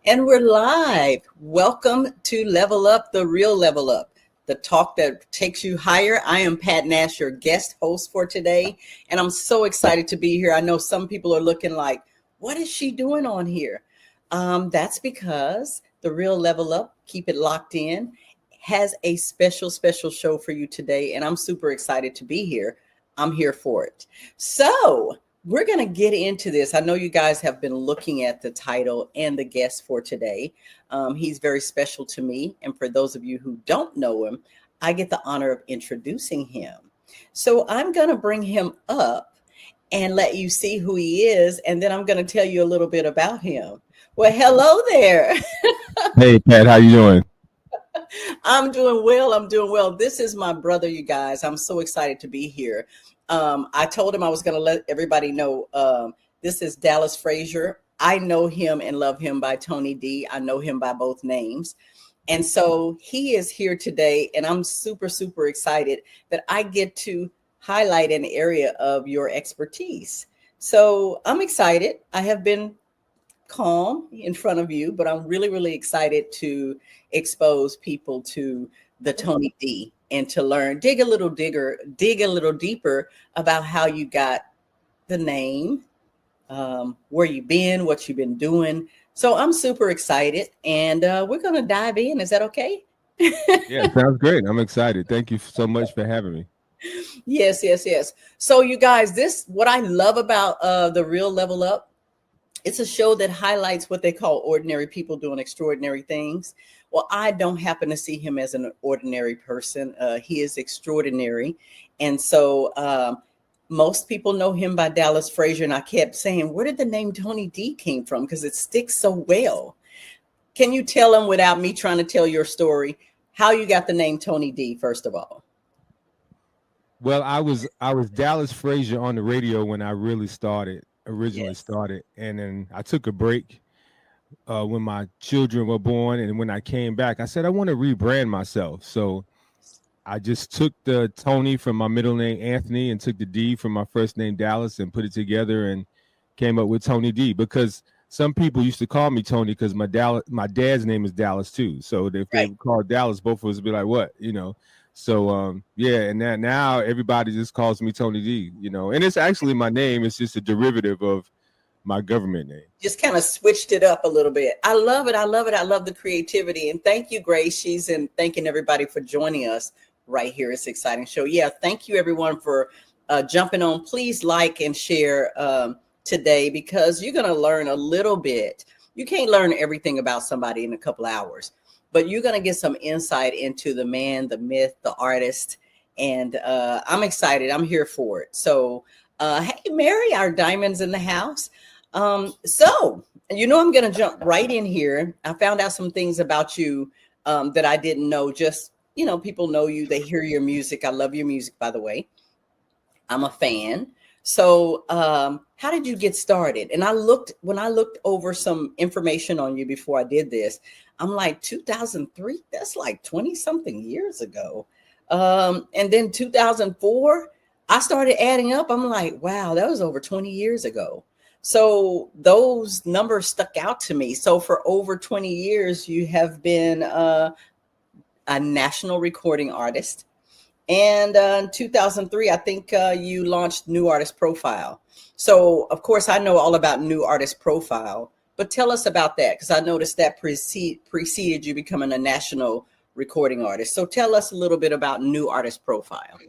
And we're live. Welcome to Level Up, the real Level Up, the talk that takes you higher. I am Pat Nash, your guest host for today, and I'm so excited to be here. I know some people are looking like, what is she doing on here? That's because the real Level Up, keep it locked in, has a special show for you today, and I'm super excited to be here. I'm here for it. So we're going to get into this. I know you guys have been looking at the title and the guest for today. He's very special to me. And for those of you who don't know him, I get the honor of introducing him. So I'm going to bring him up and let you see who he is. And then I'm going to tell you a little bit about him. Well, hello there. Hey, Pat, how you doing? I'm doing well. This is my brother, you guys. I'm so excited to be here. I told him I was going to let everybody know this is Dallas Frazier. I know him and love him by Tony D. I know him by both names. And so he is here today, and I'm super excited that I get to highlight an area of your expertise. So I'm excited. I have been calm in front of you, but I'm really excited to expose people to the Tony D and to learn, dig a little deeper about how you got the name, where you've been, what you've been doing. So I'm super excited, and we're going to dive in. Is that okay? Yeah, sounds great. I'm excited. Thank you so much for having me. Yes. So you guys, what I love about the Real Level Up, it's a show that highlights what they call ordinary people doing extraordinary things. Well, I don't happen to see him as an ordinary person. He is extraordinary. And so most people know him by Dallas Frazier. And I kept saying, where did the name Tony D came from? Because it sticks so well. Can you tell them, without me trying to tell your story, how you got the name Tony D, first of all? Well, I was Dallas Frazier on the radio when I really originally started. And then I took a break when my children were born. And when I came back, I said, I want to rebrand myself. So I just took the Tony from my middle name, Anthony, and took the D from my first name, Dallas, and put it together and came up with Tony D, because some people used to call me Tony because my dad's name is Dallas too. So if they called Dallas, both of us would be like, what, So and now everybody just calls me Tony D, and it's actually my name. It's just a derivative of my government name. Just kind of switched it up a little bit. I love it. I love the creativity. And thank you, Grace. And thanking everybody for joining us right here. It's an exciting show. Yeah, thank you everyone for jumping on. Please like and share today, because you're going to learn a little bit. You can't learn everything about somebody in a couple hours, but you're going to get some insight into the man, the myth, the artist. And I'm excited. I'm here for it. So, hey, Mary, our diamond's in the house. So, I'm going to jump right in here. I found out some things about you that I didn't know. Just, people know you. They hear your music. I love your music, by the way. I'm a fan. So how did you get started? And when I looked over some information on you before I did this, I'm like, 2003, that's like 20 something years ago. And then 2004, I started adding up. I'm like, wow, that was over 20 years ago. So those numbers stuck out to me. So for over 20 years, you have been a national recording artist. And in 2003, I think you launched New Artist Profile. So, of course, I know all about New Artist Profile. But tell us about that, because I noticed that preceded you becoming a national recording artist. So tell us a little bit about New Artist Profile.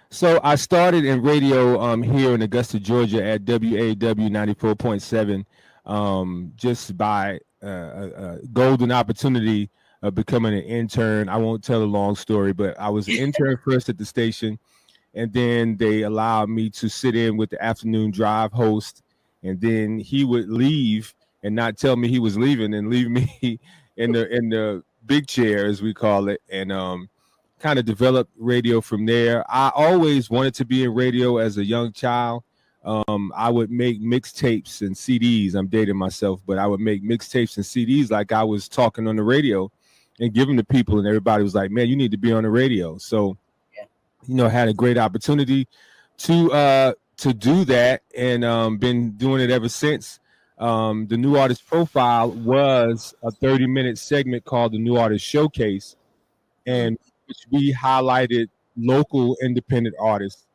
So I started in radio here in Augusta, Georgia at WAW 94.7 just by a golden opportunity of becoming an intern. I won't tell a long story, but I was an intern first at the station, and then they allowed me to sit in with the afternoon drive host, and then he would leave and not tell me he was leaving and leave me in the big chair, as we call it, and kind of developed radio from there. I always wanted to be in radio as a young child. I would make mixtapes and CDs. I'm dating myself, but I would make mixtapes and CDs like I was talking on the radio and give them to people, and everybody was like, man, you need to be on the radio. So, had a great opportunity to do that, and been doing it ever since. The New Artist Profile was a 30-minute segment called the New Artist Showcase, Mm. and which we highlighted local independent artists.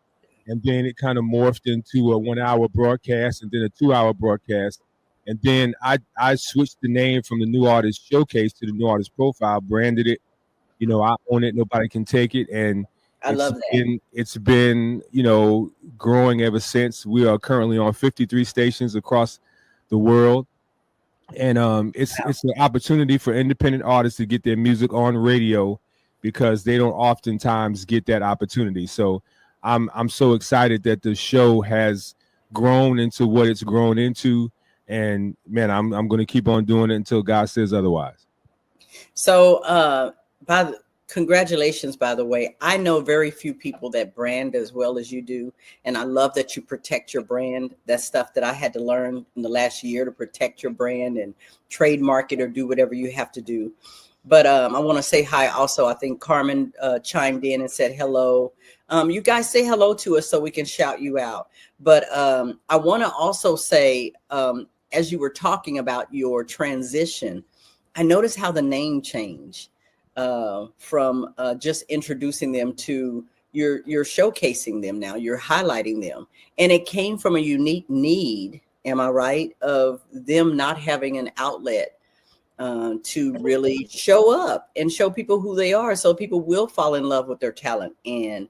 And then it kind of morphed into a 1 hour broadcast and then a 2 hour broadcast. And then I switched the name from the New Artist Showcase to the New Artist Profile, branded it. I own it, nobody can take it. And I love that. it's been, growing ever since. We are currently on 53 stations across the world. And it's an opportunity for independent artists to get their music on radio because they don't oftentimes get that opportunity. So I'm so excited that the show has grown into what it's grown into, and man, I'm going to keep on doing it until God says otherwise. So, congratulations, by the way. I know very few people that brand as well as you do. And I love that you protect your brand. That's stuff that I had to learn in the last year, to protect your brand and trademark it or do whatever you have to do. But I want to say hi also. I think Carmen chimed in and said hello. You guys say hello to us so we can shout you out. But I want to also say, as you were talking about your transition, I noticed how the name changed from just introducing them to you're showcasing them now, you're highlighting them. And it came from a unique need, am I right, of them not having an outlet to really show up and show people who they are, so people will fall in love with their talent and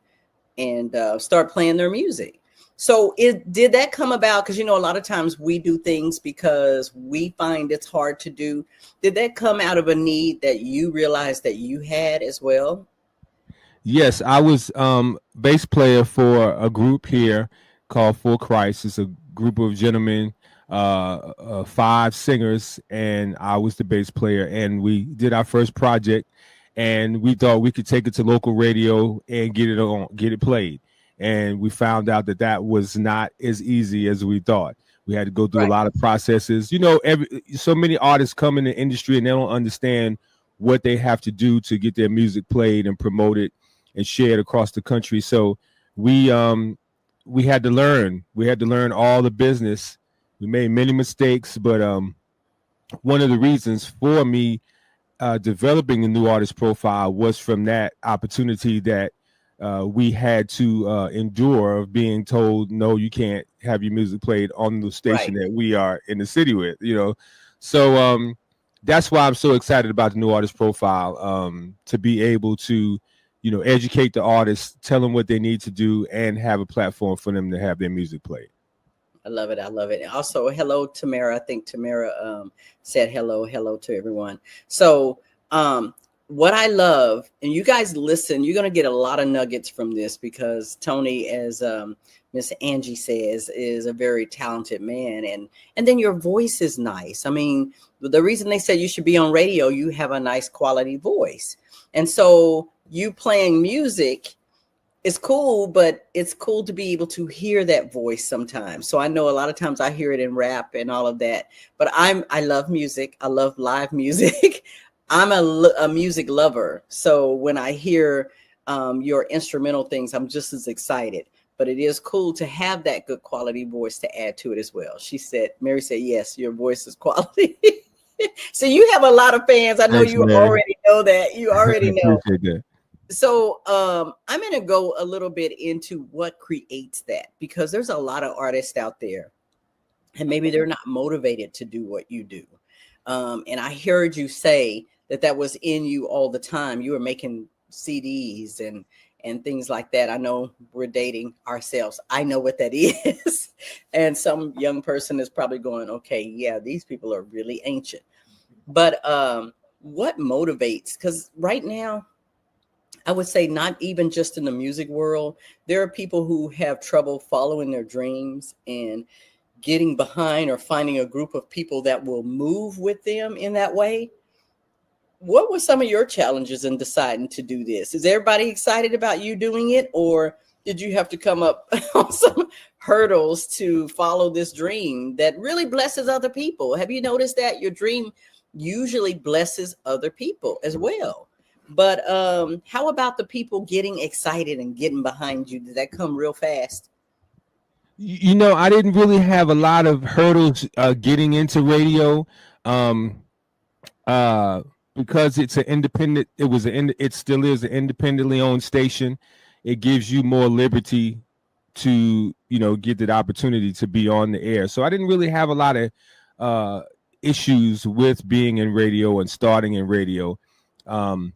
start playing their music. So did that come about? Because, a lot of times we do things because we find it's hard to do. Did that come out of a need that you realized that you had as well? Yes, I was bass player for a group here called For Christ. It's a group of gentlemen, 5 singers, and I was the bass player. And we did our first project, and we thought we could take it to local radio and get it played. And we found out that was not as easy as we thought. We had to go through a lot of processes. So many artists come in the industry and they don't understand what they have to do to get their music played and promoted and shared across the country. So we had to learn. We had to learn all the business. We made many mistakes, but one of the reasons for me developing the New Artist Profile was from that opportunity that we had to endure of being told, no, you can't have your music played on the station that we are in the city with, So that's why I'm so excited about the New Artist Profile, to be able to, educate the artists, tell them what they need to do, and have a platform for them to have their music played. I love it. I love it. Also, hello, Tamara. I think Tamara said hello to everyone. So what I love, and you guys listen, you're going to get a lot of nuggets from this because Tony, as Miss Angie says, is a very talented man. And then your voice is nice. I mean, the reason they said you should be on radio, you have a nice quality voice. And so you playing music is cool, but it's cool to be able to hear that voice sometimes. So I know a lot of times I hear it in rap and all of that, but I love music. I love live music. I'm a music lover. So when I hear your instrumental things, I'm just as excited. But it is cool to have that good quality voice to add to it as well. Mary said, yes, your voice is quality. So you have a lot of fans. I know. Thanks, you Mary. Already know that. You already know. That. So I'm going to go a little bit into what creates that, because there's a lot of artists out there and maybe they're not motivated to do what you do. And I heard you say that was in you all the time. You were making CDs and things like that. I know we're dating ourselves. I know what that is. And some young person is probably going, okay, yeah, these people are really ancient. But what motivates? Because right now, I would say not even just in the music world, there are people who have trouble following their dreams and getting behind or finding a group of people that will move with them in that way. What were some of your challenges in deciding to do this? Is everybody excited about you doing it, or did you have to come up on some hurdles to follow this dream that really blesses other people? Have you noticed that your dream usually blesses other people as well? But how about the people getting excited and getting behind you? Did that come real fast? You know, I didn't really have a lot of hurdles getting into radio, because it's an independent. It still is an independently owned station. It gives you more liberty to, get that opportunity to be on the air. So I didn't really have a lot of issues with being in radio and starting in radio. The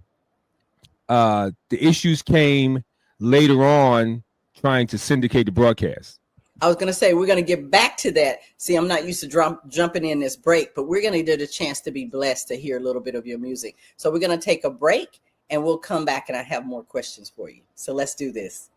issues came later on trying to syndicate the broadcast. I was going to say, we're going to get back to that. See, I'm not used to jumping in this break, but we're going to get a chance to be blessed to hear a little bit of your music. So we're going to take a break and we'll come back and I have more questions for you. So let's do this.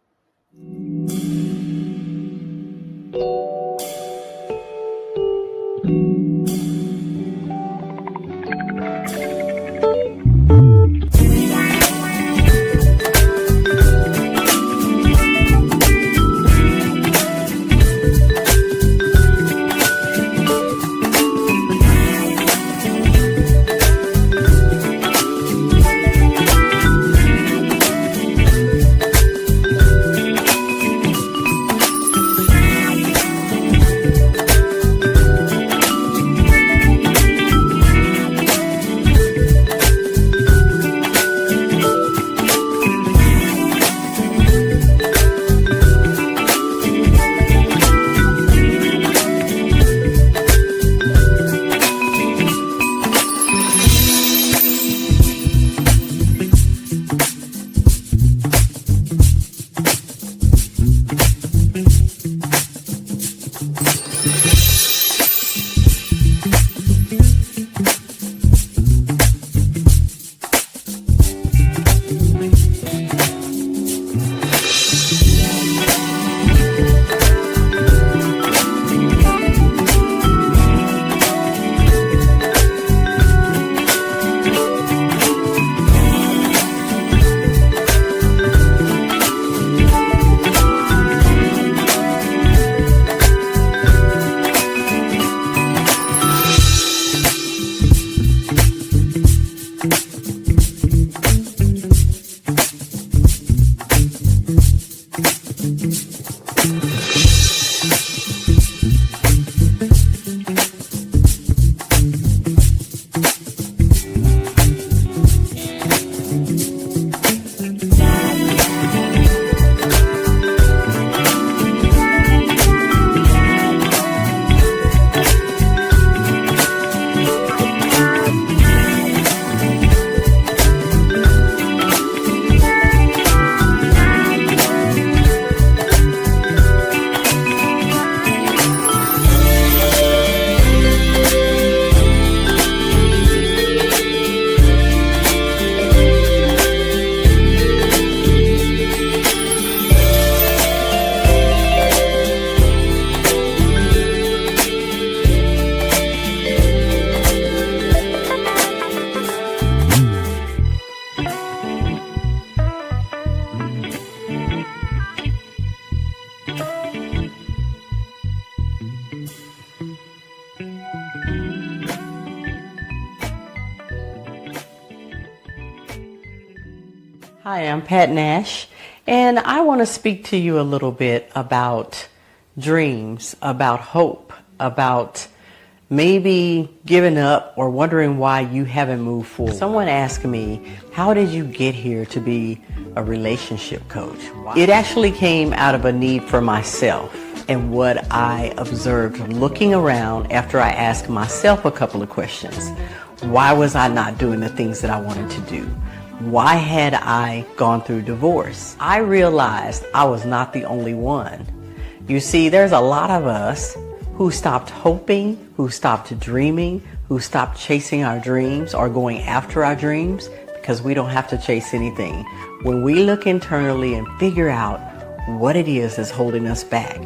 Hi, I'm Pat Nash, and I want to speak to you a little bit about dreams, about hope, about maybe giving up or wondering why you haven't moved forward. Someone asked me, how did you get here to be a relationship coach? It actually came out of a need for myself and what I observed looking around after I asked myself a couple of questions. Why was I not doing the things that I wanted to do? Why had I gone through divorce? I realized I was not the only one. You see, there's a lot of us who stopped hoping, who stopped dreaming, who stopped chasing our dreams or going after our dreams because we don't have to chase anything. When we look internally and figure out what it is that's holding us back,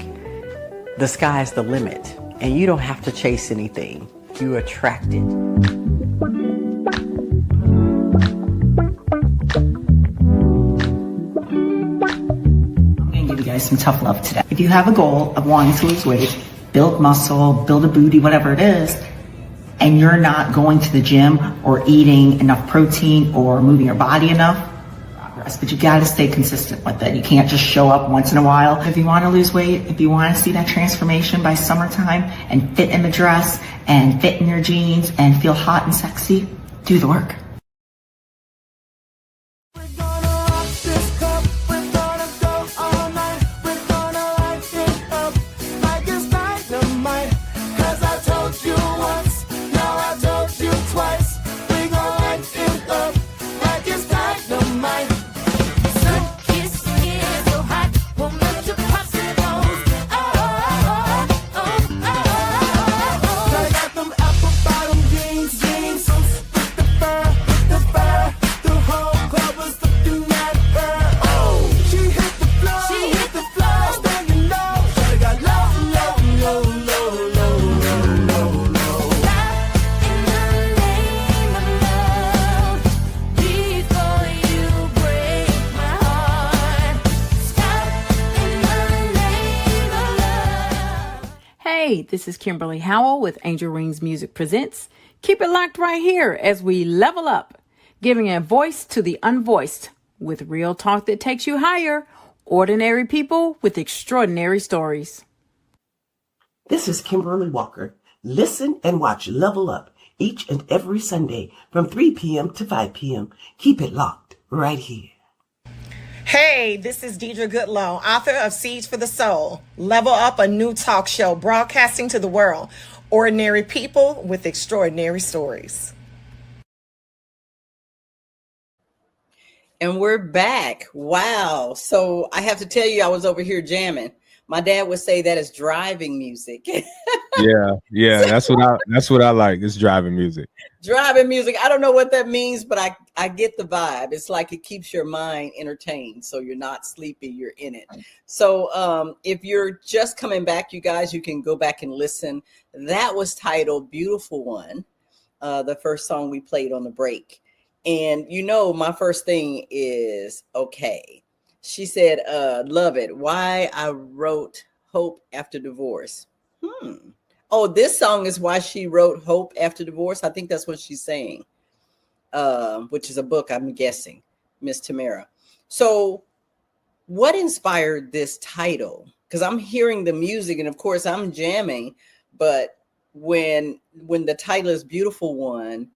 the sky's the limit, and you don't have to chase anything. You attract it. Some tough love today. If you have a goal of wanting to lose weight, build muscle, build a booty, whatever it is, and you're not going to the gym or eating enough protein or moving your body enough, progress, but you got to stay consistent with it. You can't just show up once in a while. If you want to lose weight, if you want to see that transformation by summertime and fit in the dress and fit in your jeans and feel hot and sexy, do the work. Hey, this is Kimberly Howell with Angel Rings Music Presents. Keep it locked right here as we level up, giving a voice to the unvoiced with real talk that takes you higher. Ordinary people with extraordinary stories. This is Kimberly Walker. Listen and watch Level Up each and every Sunday from 3 p.m. to 5 p.m. Keep it locked right here. Hey, this is Deidre Goodlow, author of Seeds for the Soul. Level Up, a new talk show broadcasting to the world. Ordinary people with extraordinary stories. And we're back. Wow. So I have to tell you, I was over here jamming. My dad would say that is driving music. Yeah. That's what I like. It's driving music. Driving music. I don't know what that means, but I get the vibe. It's like it keeps your mind entertained. So you're not sleepy, you're in it. So if you're just coming back, you guys, you can go back and listen. That was titled Beautiful One, the first song we played on the break. And you know, my first thing is, okay. She said, love it. Why I wrote Hope After Divorce. Oh, this song is why she wrote Hope After Divorce. I think that's what she's saying, which is a book, I'm guessing, Miss Tamara. So what inspired this title? Because I'm hearing the music and of course I'm jamming, but when the title is Beautiful One,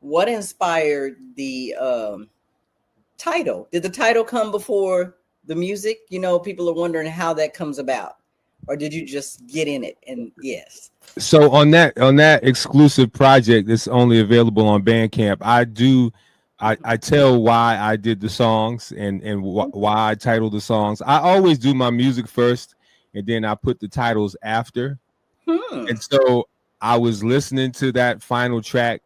what inspired the title? Did the title come before the music? You know, people are wondering how that comes about. Or did you just get in it? And yes. So on that exclusive project that's only available on Bandcamp, I tell why I did the songs and why I titled the songs. I always do my music first and then I put the titles after. And so I was listening to that final track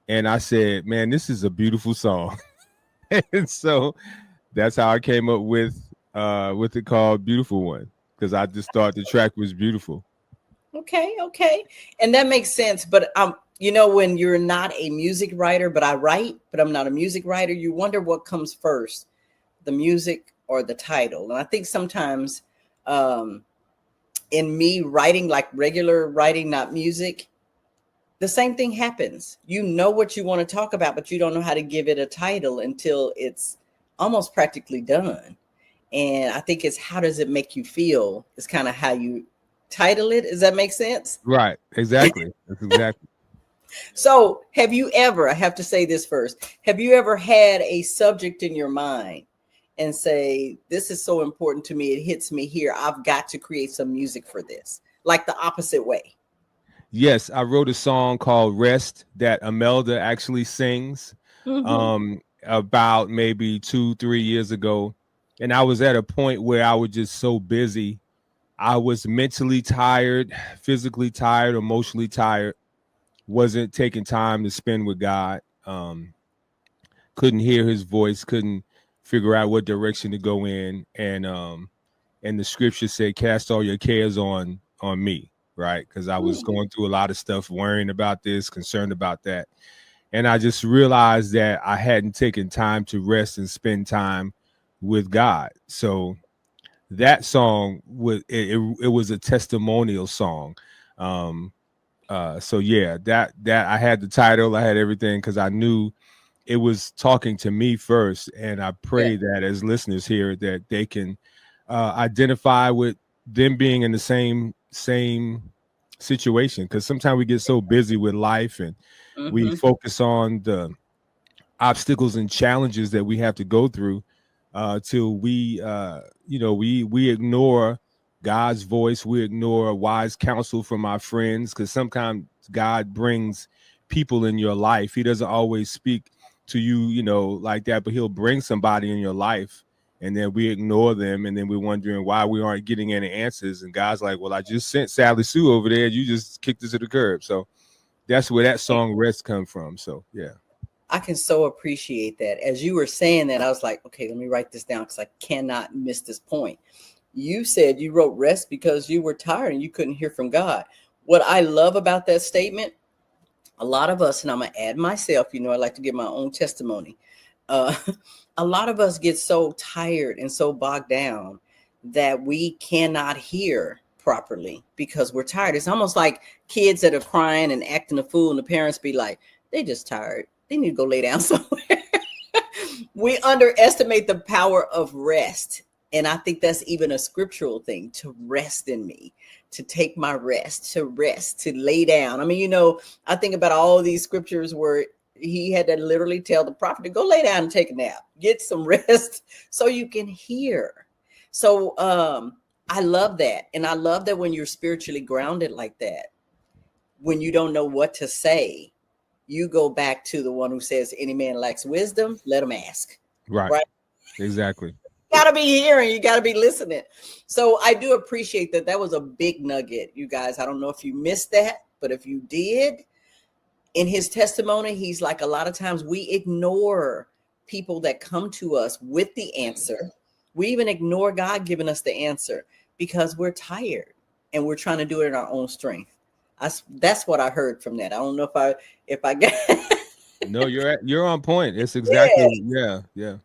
and I said, man, this is a beautiful song. And so that's how I came up with it called Beautiful One, because I just thought the track was beautiful. Okay. And that makes sense. But you know, when you're not a music writer, but I write, but I'm not a music writer, you wonder what comes first, the music or the title. And I think sometimes in me writing, like regular writing, not music, the same thing happens. You know what you want to talk about, but you don't know how to give it a title until it's almost practically done. And I think it's how does it make you feel? It's kind of how you title it. Does that make sense? Right. Exactly. That's exactly. So have you ever, I have to say this first, have you ever had a subject in your mind and say, this is so important to me, it hits me here, I've got to create some music for this, like the opposite way? Yes, I wrote a song called Rest that Imelda actually sings about maybe 2-3 years ago. And I was at a point where I was just so busy. I was mentally tired, physically tired, emotionally tired, wasn't taking time to spend with God. Couldn't hear his voice, couldn't figure out what direction to go in. And the scripture said, cast all your cares on me. Right. Because I was going through a lot of stuff, worrying about this, concerned about that. And I just realized that I hadn't taken time to rest and spend time with God. So that song was it was a testimonial song. So yeah, that I had the title, I had everything, because I knew it was talking to me first. And I pray Yeah. that as listeners here, that they can identify with them being in the same situation. Because sometimes we get so busy with life and we focus on the obstacles and challenges that we have to go through till we we ignore God's voice, we ignore wise counsel from our friends, because sometimes God brings people in your life. He doesn't always speak to you, like that, but he'll bring somebody in your life, and then we ignore them, and then we're wondering why we aren't getting any answers. And God's like, well, I just sent Sally Sue over there, you just kicked us to the curb. So that's where that song Rest come from. So yeah. I can so appreciate that. As you were saying that, I was like, okay, let me write this down because I cannot miss this point. You said you wrote Rest because you were tired and you couldn't hear from God. What I love about that statement, a lot of us, and I'm going to add myself, I like to give my own testimony. A lot of us get so tired and so bogged down that we cannot hear properly because we're tired. It's almost like kids that are crying and acting a fool, and the parents be like, they just tired. They need to go lay down somewhere. We underestimate the power of rest. And I think that's even a scriptural thing, to rest in me, to take my rest, to lay down. I mean, I think about all these scriptures where he had to literally tell the prophet to go lay down and take a nap, get some rest so you can hear. So I love that. And I love that when you're spiritually grounded like that, when you don't know what to say, you go back to the one who says, any man lacks wisdom, let him ask. Right. Exactly. You got to be hearing, you got to be listening. So I do appreciate that. That was a big nugget, you guys. I don't know if you missed that, but if you did, in his testimony, he's like, a lot of times we ignore people that come to us with the answer. We even ignore God giving us the answer because we're tired and we're trying to do it in our own strength. That's what I heard from that. I don't know if I got. No, you're on point. It's exactly yeah.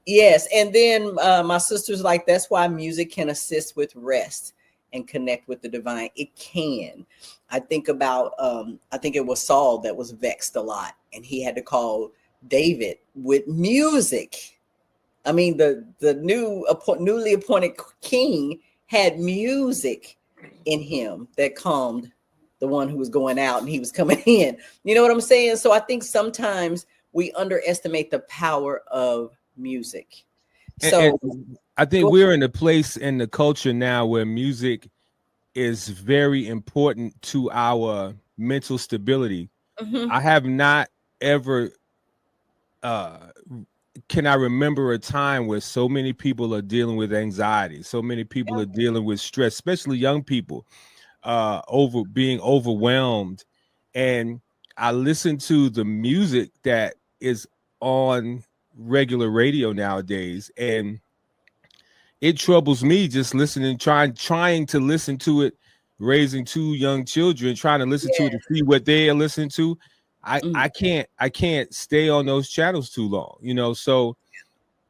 Yes, and then my sister's like, that's why music can assist with rest and connect with the divine. It can. I think about I think it was Saul that was vexed a lot, and he had to call David with music. I mean, the newly appointed king had music in him that calmed the one who was going out and he was coming in. You know what I'm saying? So I think sometimes we underestimate the power of music. So and I think we're in a place in the culture now where music is very important to our mental stability. I have not ever can I remember a time where so many people are dealing with anxiety, so many people are dealing with stress, especially young people, being overwhelmed. And I listen to the music that is on regular radio nowadays, and it troubles me just listening, trying to listen to it, raising two young children, trying to listen to it to see what they are listening to. I can't stay on those channels too long, so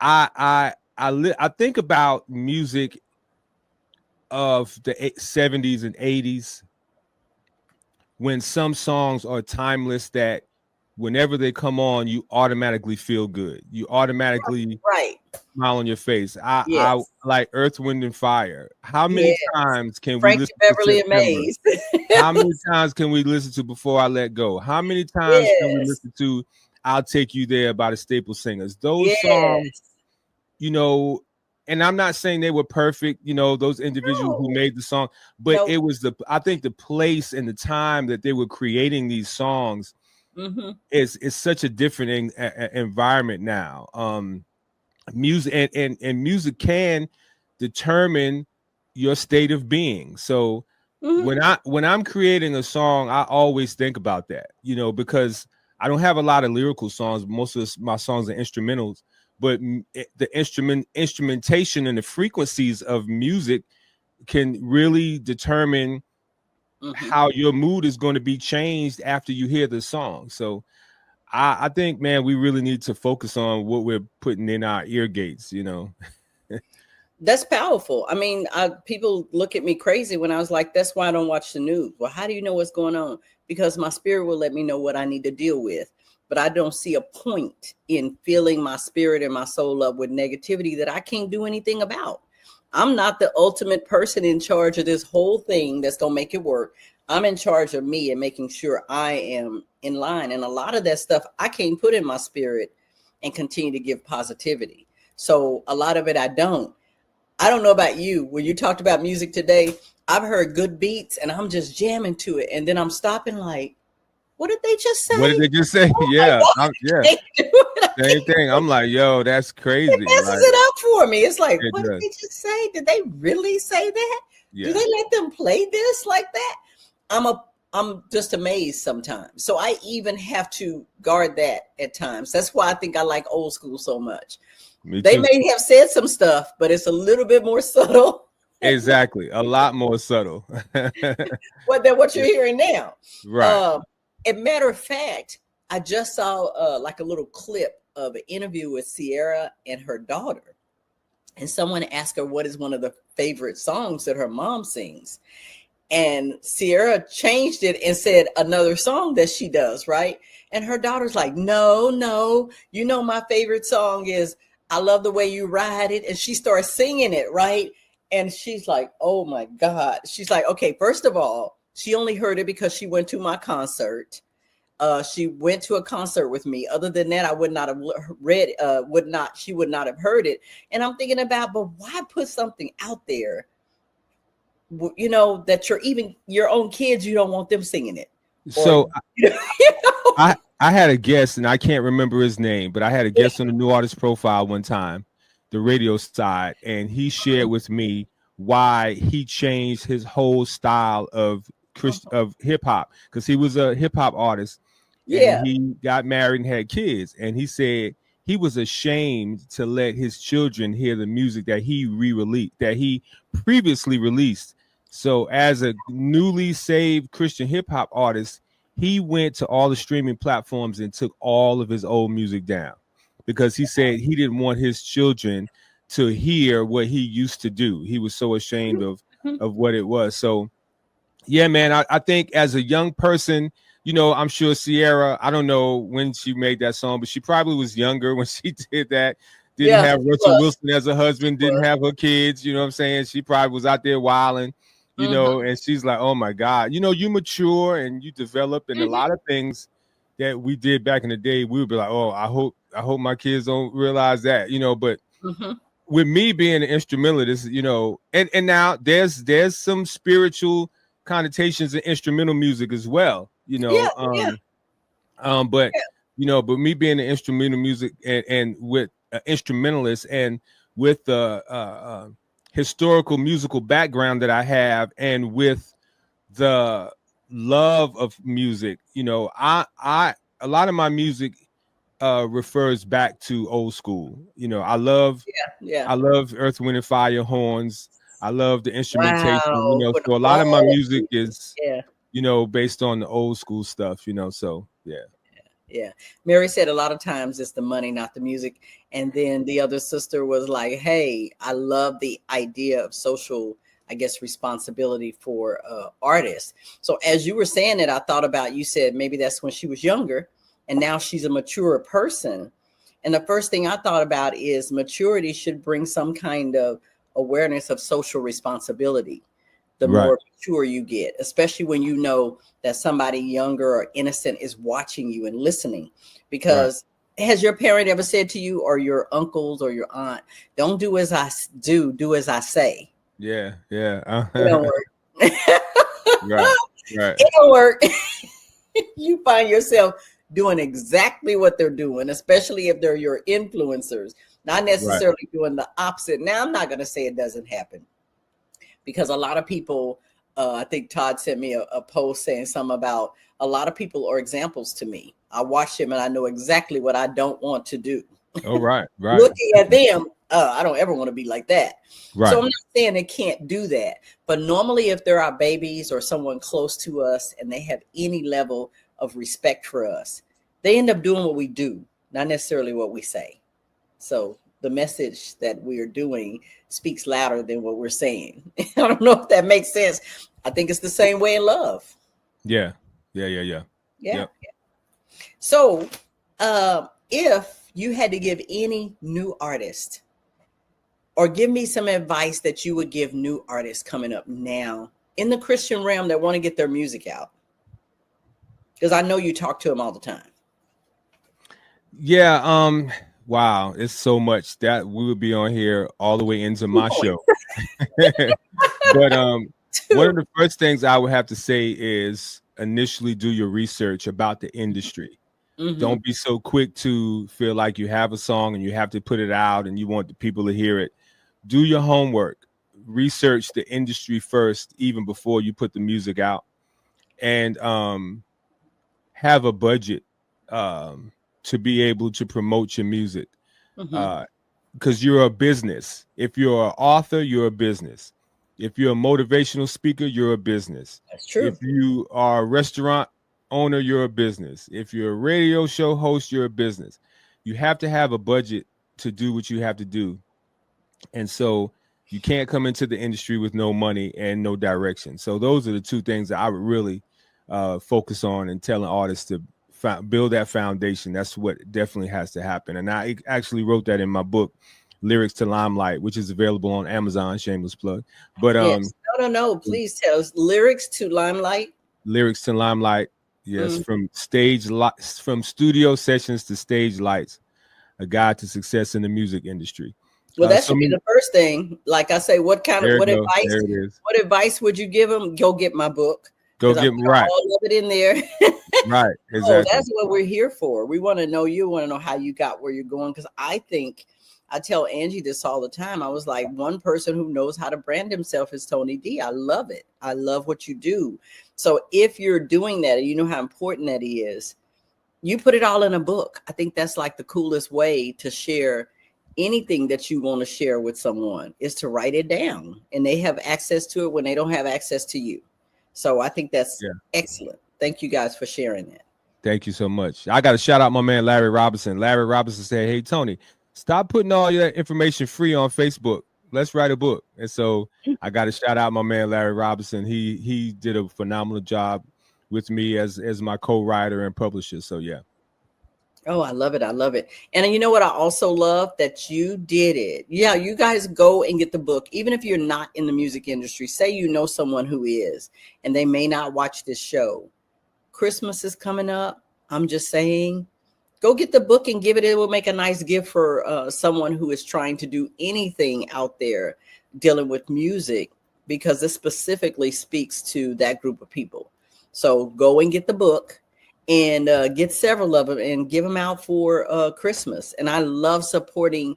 I think about music of the 70s and 80s, when some songs are timeless that whenever they come on, you automatically feel good. You automatically smile on your face. I like Earth, Wind, and Fire. How many times can we listen Beverly to Maze? How many times can we listen to Before I Let Go? How many times can we listen to I'll Take You There by the Staple Singers? Those songs, and I'm not saying they were perfect, those individuals who made the song, but it was I think the place and the time that they were creating these songs is such a different environment now. Music and music can determine your state of being. So when I'm creating a song, I always think about that, because I don't have a lot of lyrical songs. Most of my songs are instrumentals, but the instrumentation and the frequencies of music can really determine how your mood is going to be changed after you hear the song. So I think, man, we really need to focus on what we're putting in our ear gates, That's powerful. I mean, people look at me crazy when I was like, that's why I don't watch the news. Well, how do you know what's going on? Because my spirit will let me know what I need to deal with. but I don't see a point in filling my spirit and my soul up with negativity that I can't do anything about. I'm not the ultimate person in charge of this whole thing that's going to make it work. I'm in charge of me and making sure I am in line. And a lot of that stuff I can't put in my spirit and continue to give positivity. So a lot of it I don't know about you. When you talked about music today, I've heard good beats and I'm just jamming to it. And then I'm stopping like, what did they just say? What did they just say? Oh Yeah. yeah. Same thing. I'm like, yo, that's crazy. It messes like, it up for me. It's like, it what does. did they just say? Did they really say that? Yeah. Do they let them play this like that? I'm just amazed sometimes. So I even have to guard that at times. That's why I think I like old school so much. They may have said some stuff, but it's a little bit more subtle. Exactly. A lot more subtle. than what you're hearing now. Right. As a matter of fact, I just saw like a little clip of an interview with Sierra and her daughter. And someone asked her what is one of the favorite songs that her mom sings. And Sierra changed it and said another song that she does, right? And her daughter's like, no, you know, my favorite song is I Love the Way You Ride It. And she starts singing it, right? And she's like, oh my God. She's like, okay, first of all, she only heard it because she went to my concert. She went to a concert with me. Other than that, I would not have she would not have heard it. And I'm thinking about, but why put something out there, you know, that your own kids, you don't want them singing it. So I had a guest, and I can't remember his name, but I had a guest on the New Artist Profile one time, the radio side, and he shared with me why he changed his whole style of hip hop, because he was a hip hop artist. Yeah, and he got married and had kids, and he said he was ashamed to let his children hear the music that he previously released. So as a newly saved Christian hip hop artist, he went to all the streaming platforms and took all of his old music down, because he said he didn't want his children to hear what he used to do. He was so ashamed of what it was. So yeah, man, I think as a young person, you know, I'm sure Sierra, I don't know when she made that song, but she probably was younger when she did that. Didn't have Russell Wilson as a husband, didn't have her kids, you know what I'm saying? She probably was out there wilding, you know, and she's like, oh my God, you know, you mature and you develop, and a lot of things that we did back in the day, we would be like, oh, I hope my kids don't realize that, you know, but with me being an instrumentalist, you know, and now there's some spiritual connotations in instrumental music as well, you know. But you know, but me being an instrumental music and with instrumentalist and with the historical musical background that I have, and with the love of music, you know, I a lot of my music refers back to old school. You know, I love Earth, Wind and Fire, horns. I love the instrumentation, you know, so a lot of my music is, you know, based on the old school stuff, you know, so yeah. Mary said a lot of times it's the money, not the music. And then the other sister was like, hey, I love the idea of social, I guess, responsibility for artists. So as you were saying it, I thought about, you said maybe that's when she was younger and now she's a mature person. And the first thing I thought about is maturity should bring some kind of awareness of social responsibility. The more mature you get, especially when you know that somebody younger or innocent is watching you and listening. Because has your parent ever said to you, or your uncles or your aunt, don't do as I do as I say? Yeah. It don't work. Right. It don't work. You find yourself doing exactly what they're doing, especially if they're your influencers, not necessarily doing the opposite. Now, I'm not going to say it doesn't happen, because a lot of people, I think Todd sent me a post saying something about a lot of people are examples to me. I watch them and I know exactly what I don't want to do. Oh, right. Looking at them, I don't ever want to be like that. Right. So I'm not saying they can't do that. But normally if there are babies or someone close to us and they have any level of respect for us, they end up doing what we do, not necessarily what we say. So the message that we're doing speaks louder than what we're saying. I don't know if that makes sense. I think it's the same way in love. Yeah. Yeah. So If you had to give any new artist, or give me some advice that you would give new artists coming up now in the Christian realm that want to get their music out, because I know you talk to them all the time. Yeah. Wow. It's so much that we would be on here all the way into my show. But one of the first things I would have to say is initially do your research about the industry. Mm-hmm. Don't be so quick to feel like you have a song and you have to put it out and you want the people to hear it. Do your homework. Research the industry first, even before you put the music out, and have a budget to be able to promote your music. Because you're a business. If you're an author, you're a business. If you're a motivational speaker, you're a business. That's true. If you are a restaurant owner, you're a business. If you're a radio show host, you're a business. You have to have a budget to do what you have to do. And so you can't come into the industry with no money and no direction. So those are the two things that I would really focus on, and telling artists to build that foundation. That's what definitely has to happen. And I actually wrote that in my book, Lyrics to Limelight, which is available on Amazon. Shameless plug. But yes. No. Please tell us. Lyrics to Limelight. Lyrics to Limelight. Yes, from from studio sessions to stage lights, a guide to success in the music industry. Well, that should be the first thing. Like I say, what advice would you give them? Go get my book. Go get right. All of it in there. Right. Exactly. Oh, that's what we're here for. We want to know you. Want to know how you got where you're going. Because I tell Angie this all the time. I was like, one person who knows how to brand himself is Tony D. I love it. I love what you do. So if you're doing that and you know how important that is, you put it all in a book. I think that's like the coolest way to share anything that you want to share with someone, is to write it down, and they have access to it when they don't have access to you. So I think that's excellent. Thank you guys for sharing that. Thank you so much. I got to shout out my man, Larry Robinson. Larry Robinson said, "Hey, Tony, stop putting all your information free on Facebook. Let's write a book." And so I got to shout out my man, Larry Robinson. He did a phenomenal job with me as my co-writer and publisher. So yeah. Oh, I love it. I love it. And you know what? I also love that you did it. Yeah, you guys go and get the book. Even if you're not in the music industry, say you know someone who is, and they may not watch this show. Christmas is coming up. I'm just saying, go get the book and give it. It will make a nice gift for someone who is trying to do anything out there dealing with music, because it specifically speaks to that group of people. So go and get the book. And get several of them and give them out for Christmas. And I love supporting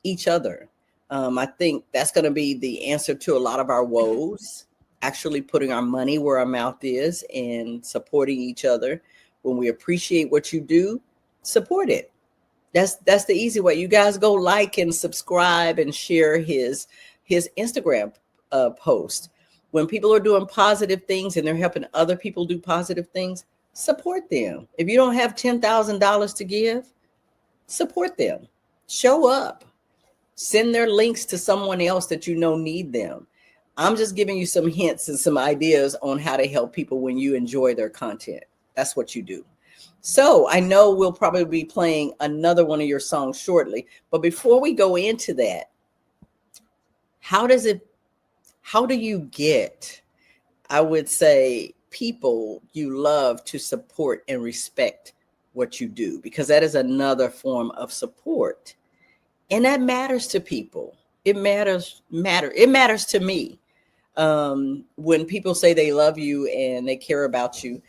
each other. I think that's going to be the answer to a lot of our woes, actually putting our money where our mouth is and supporting each other. When we appreciate what you do, support it. That's the easy way. You guys go like and subscribe and share his Instagram post. When people are doing positive things and they're helping other people do positive things, support them. If you don't have $10,000 to give, support them. Show up. Send their links to someone else that you know need them. I'm just giving you some hints and some ideas on how to help people when you enjoy their content. That's what you do. So I know we'll probably be playing another one of your songs shortly. But before we go into that, how do you get, I would say, people you love to support and respect what you do? Because that is another form of support, and that matters to people. It matters to me when people say they love you and they care about you,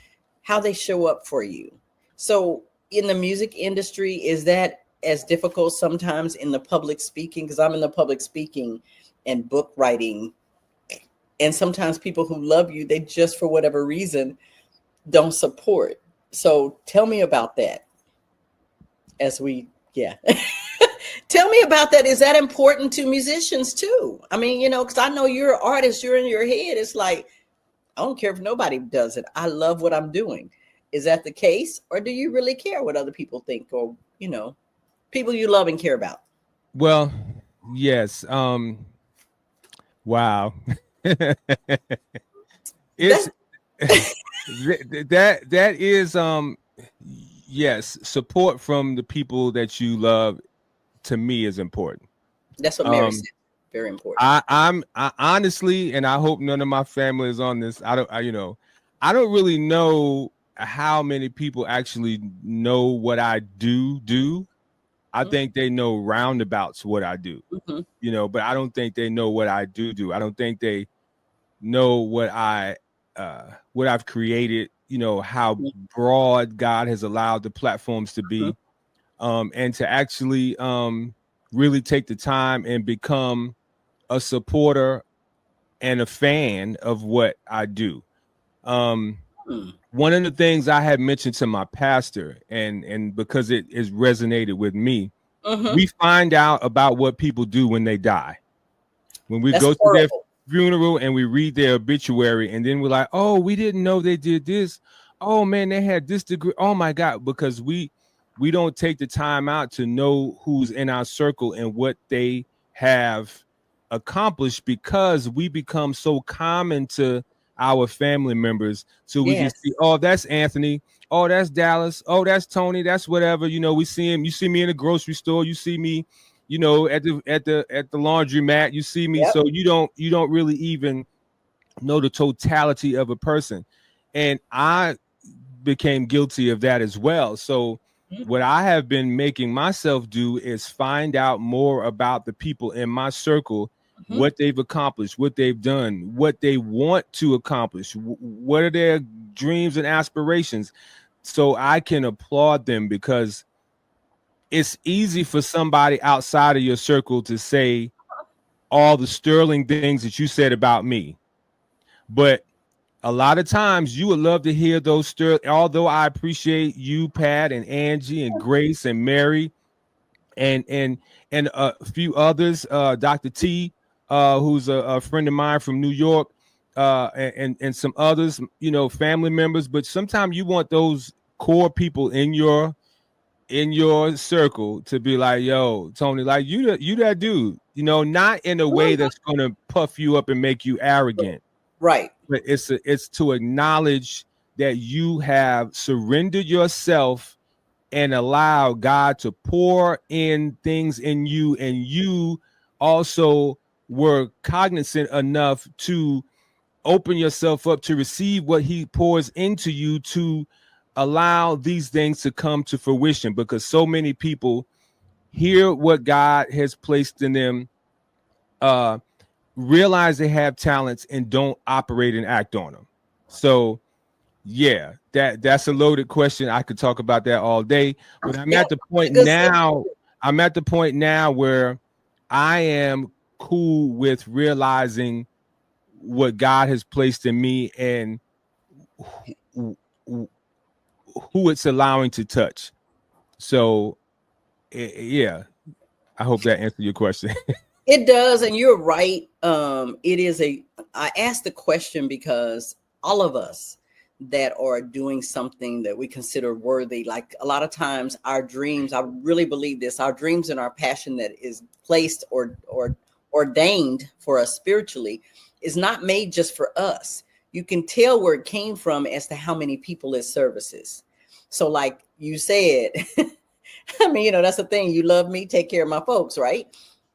how they show up for you. So in the music industry, is that as difficult sometimes in the public speaking? Because I'm in the public speaking and book writing. And sometimes people who love you, they just, for whatever reason, don't support. So tell me about that. Tell me about that. Is that important to musicians too? I mean, because I know you're an artist, you're in your head. It's like, I don't care if nobody does it. I love what I'm doing. Is that the case? Or do you really care what other people think, or, people you love and care about? Well, yes. Wow. It's that is yes, support from the people that you love to me is important. That's what Mary said. Very important. I honestly, and I hope none of my family is on this. I don't really know how many people actually know what I do. I think they know roundabouts what I do, but I don't think they know what I do. I don't think they know what I've created, how broad God has allowed the platforms to be, and to actually really take the time and become a supporter and a fan of what I do. One of the things I had mentioned to my pastor, and because it has resonated with me, we find out about what people do when they die. When we go to their funeral and we read their obituary, and then we're like, oh, we didn't know they did this. Oh man, they had this degree. Oh my God, because we don't take the time out to know who's in our circle and what they have accomplished, because we become so common to our family members. So we just see, oh, that's Anthony. Oh, that's Dallas. Oh, that's Tony. That's whatever. We see him. You see me in the grocery store. You see me, at the laundromat. You see me. So you don't really even know the totality of a person. And I became guilty of that as well. So what I have been making myself do is find out more about the people in my circle, what they've accomplished, what they've done, what they want to accomplish, what are their dreams and aspirations, so I can applaud them. Because it's easy for somebody outside of your circle to say all the sterling things that you said about me, but a lot of times you would love to hear those sterling. Although I appreciate you, Pat, and Angie, and Grace, and Mary, and a few others, Dr. T, who's a friend of mine from New York, and some others, family members. But sometimes you want those core people in your circle to be like, yo, Tony, like you that dude, not in a way that's gonna puff you up and make you arrogant. Right. But it's to acknowledge that you have surrendered yourself and allow God to pour in things in you, and you also were cognizant enough to open yourself up to receive what he pours into you, to allow these things to come to fruition. Because so many people hear what God has placed in them, realize they have talents, and don't operate and act on them. So yeah, that's a loaded question. I could talk about that all day, but I'm at the point now where I am cool with realizing what God has placed in me and who it's allowing to touch. So yeah, I hope that answered your question. It does, and you're right. I asked the question because all of us that are doing something that we consider worthy, like a lot of times our dreams, I really believe this, our dreams and our passion that is placed or ordained for us spiritually is not made just for us. You can tell where it came from as to how many people it services. So like you said, I mean, that's the thing. You love me, take care of my folks, right?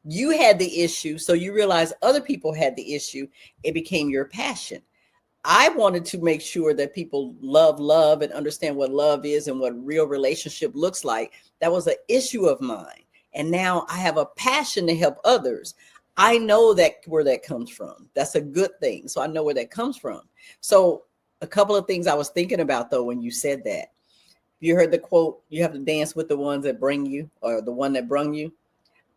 You had the issue, so you realize other people had the issue. It became your passion. I wanted to make sure that people love and understand what love is and what real relationship looks like. That was an issue of mine. And now I have a passion to help others. I know that where that comes from. That's a good thing. So I know where that comes from. So a couple of things I was thinking about, though, when you said that. You heard the quote, you have to dance with the ones that bring you, or the one that brung you.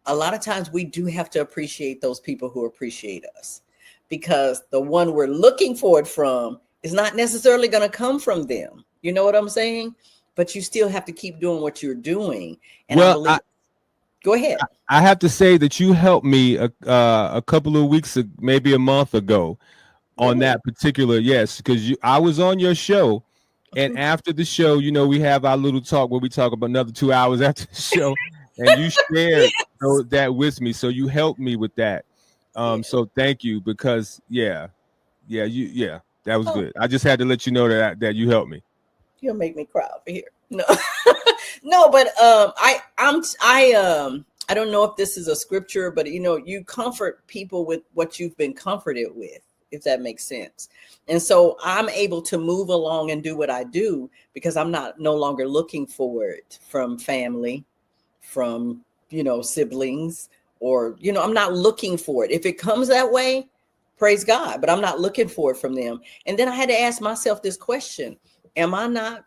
A lot of times we do have to appreciate those people who appreciate us, because the one we're looking for it from is not necessarily going to come from them. You know what I'm saying? But you still have to keep doing what you're doing. And go ahead. I have to say that you helped me a couple of weeks, maybe a month ago, on that particular, because I was on your show. And after the show, we have our little talk where we talk about another 2 hours after the show. And you shared that with me. So you helped me with that. So thank you, because that was good. I just had to let you know that you helped me. You'll make me cry over here. No, no, but I don't know if this is a scripture, but you comfort people with what you've been comforted with, if that makes sense. And so I'm able to move along and do what I do because I'm no longer looking for it from family, from siblings, or I'm not looking for it. If it comes that way, praise God, but I'm not looking for it from them. And then I had to ask myself this question: Am I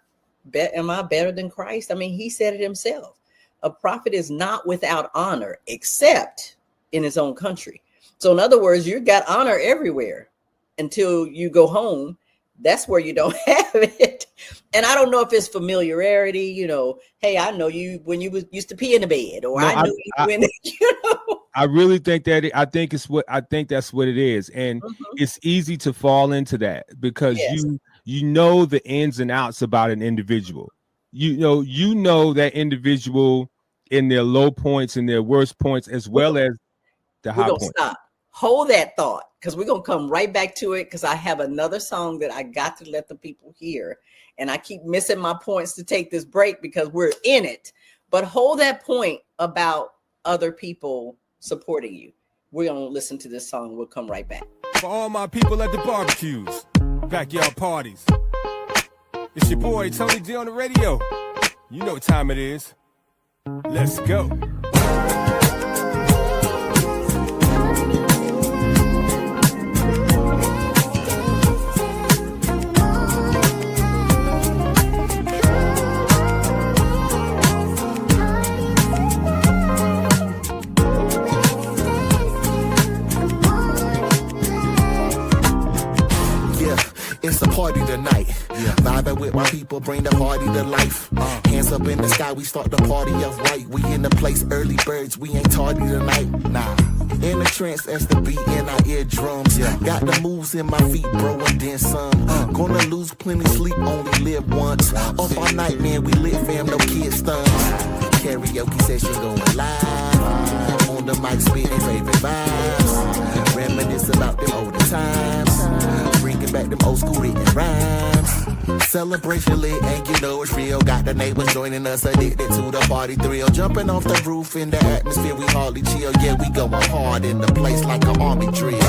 better than Christ? I mean, he said it himself. A prophet is not without honor except in his own country. So in other words, you got honor everywhere until you go home. That's where you don't have it. And I don't know if it's familiarity, hey, I know you when you used to pee in the bed, or I knew you when, I really think I think that's what it is. And it's easy to fall into that because you know the ins and outs about an individual. You know that individual in their low points and their worst points, as well as the high points. Stop. Hold that thought, because we're going to come right back to it, because I have another song that I got to let the people hear. And I keep missing my points to take this break because we're in it. But hold that point about other people supporting you. We're going to listen to this song. We'll come right back. For all my people at the barbecues, backyard parties, it's your boy Tony D on the radio. You know what time it is. Let's go. It's a party tonight. Vibing with my people, bring the party to life. Hands up in the sky, we start the party off right. We in the place, early birds, we ain't tardy tonight. Nah. In the trance, that's the beat in our eardrums. Got the moves in my feet, bro, and then some. Gonna lose plenty sleep, only live once. Up all night, man, we lit, fam, no kids stunts. Karaoke session going live. On the mic, spitting favorite vibes. Reminisce about them older times. Bringing back them old school written rhymes. Celebration lit, and you know it's real. Got the neighbors joining us, addicted to the party thrill. Jumping off the roof in the atmosphere, we hardly chill. Yeah, we going hard in the place like an army drill.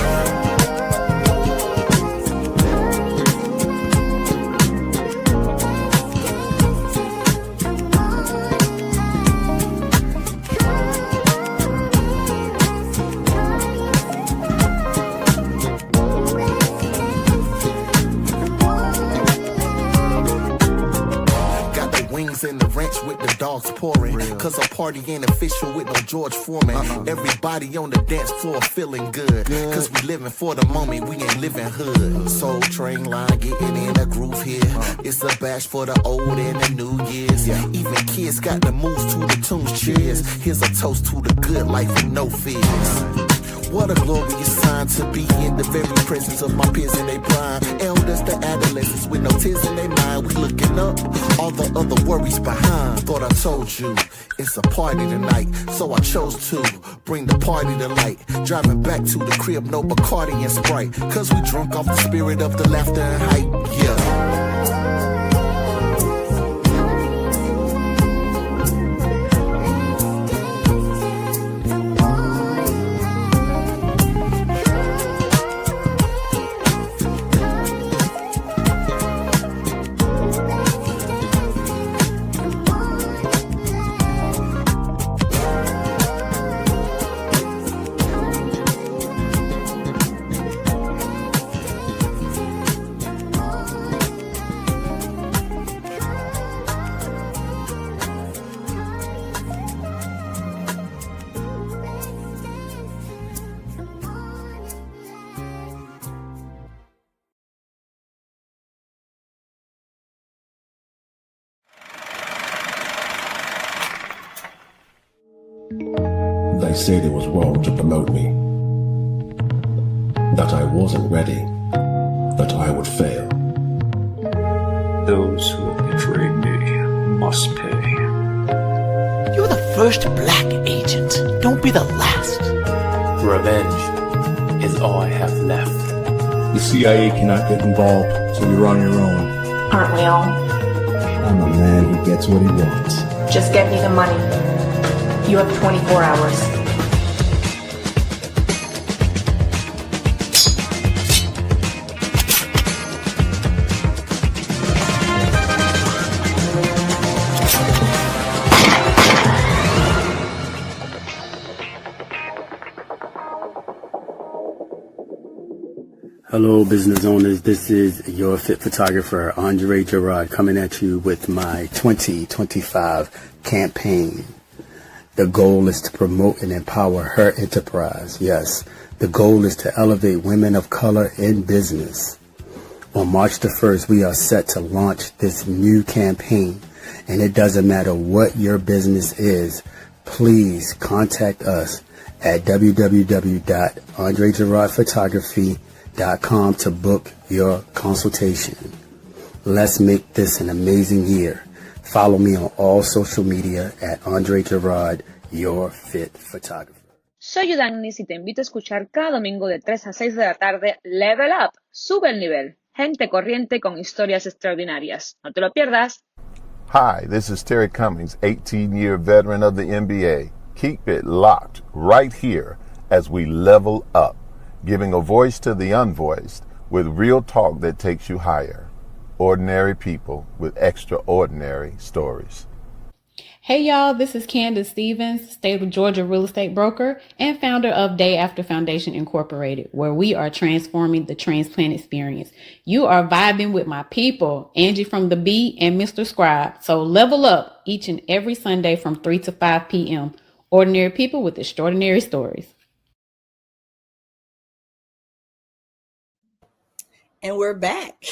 In the ranch with the dogs pouring. Cause a party ain't official with no George Foreman. Everybody on the dance floor feeling good. Cause we living for the moment, we ain't living hood. Soul Train line getting in a groove here. It's a bash for the old and the new years. Even kids got the moves to the tunes. Cheers. Here's a toast to the good life with no fears. What a glorious time to be in the very presence of my peers in their prime. Elders to adolescents with no tears in their mind. We looking up, all the other worries behind. Thought I told you, it's a party tonight. So I chose to bring the party to light. Driving back to the crib, no Bacardi and Sprite. Cause we drunk off the spirit of the laughter and hype, yeah. They said it was wrong to promote me, that I wasn't ready, that I would fail. Those who have betrayed me must pay. You're the first black agent. Don't be the last. Revenge is all I have left. The CIA cannot get involved, so you're on your own. Aren't we all? I'm a man who gets what he wants. Just get me the money. You have 24 hours. Hello, business owners. This is your fit photographer, Andre Gerard, coming at you with my 2025 campaign. The goal is to promote and empower her enterprise. Yes, the goal is to elevate women of color in business. On March the 1st, we are set to launch this new campaign, and it doesn't matter what your business is. Please contact us at www.andregerardphotography.com to book your consultation. Let's make this an amazing year. Follow me on all social media at Andre Gerard, your fit photographer. Soy Udanis y te invito a escuchar cada domingo de 3 a 6 de la tarde Level Up, sube el nivel. Gente corriente con historias extraordinarias. No te lo pierdas. Hi, this is Terry Cummings, 18-year veteran of the NBA. Keep it locked right here as we level up, giving a voice to the unvoiced with real talk that takes you higher. Ordinary people with extraordinary stories. Hey y'all, this is Candace Stevens, state of Georgia real estate broker and founder of Day After Foundation Incorporated, where we are transforming the transplant experience. You are vibing with my people, Angie from the B and Mr. Scribe. So level up each and every Sunday from 3 to 5 p.m. Ordinary people with extraordinary stories. And we're back.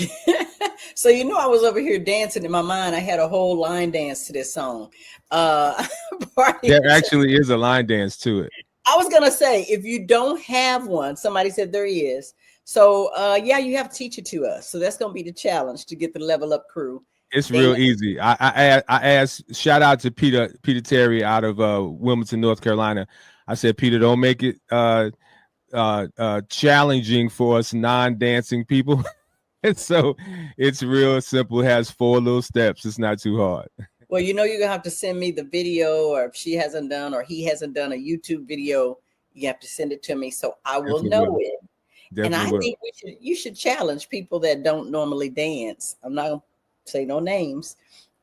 So, I was over here dancing in my mind. I had a whole line dance to this song. There actually is a line dance to it. I was going to say, if you don't have one, somebody said there is. So, you have to teach it to us. So that's going to be the challenge to get the Level Up crew. It's real easy. I asked, shout out to Peter Terry out of Wilmington, North Carolina. I said, Peter, don't make it challenging for us non-dancing people. And so it's real simple. It has 4 little steps. It's not too hard. Well, you're going to have to send me the video, or if she hasn't done or he hasn't done a YouTube video, you have to send it to me so I will know it. And I think you should challenge people that don't normally dance. I'm not going to say no names.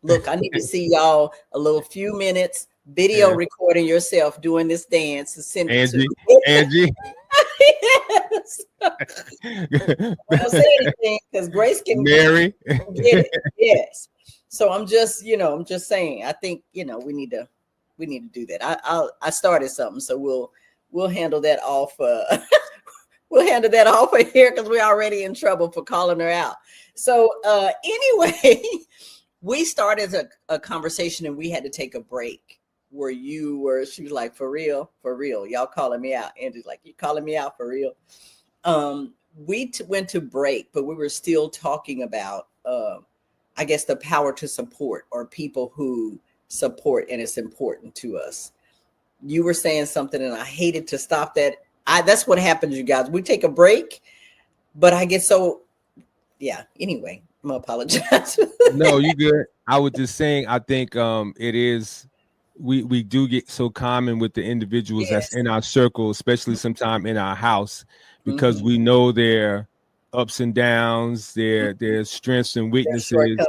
Look, I need to see y'all a little few minutes video recording yourself doing this dance and send it to Angie. Yes. I don't say anything because Grace can Mary get it. Yes. So I'm just saying. I think we need to do that. I started something, so we'll handle that off. We'll handle that off of here because we're already in trouble for calling her out. So anyway, we started a conversation and we had to take a break. She was like, for real, y'all calling me out. Andy's like, you calling me out for real? We went to break, but we were still talking about, I guess, the power to support, or people who support, and it's important to us. You were saying something, and I hated to stop that. That's what happens, you guys. We take a break, but I get so, anyway, I'm going to apologize. No, you good. I was just saying, I think it is, we do get so common with the individuals that's in our circle, especially sometime in our house, because we know their ups and downs, their strengths and weaknesses,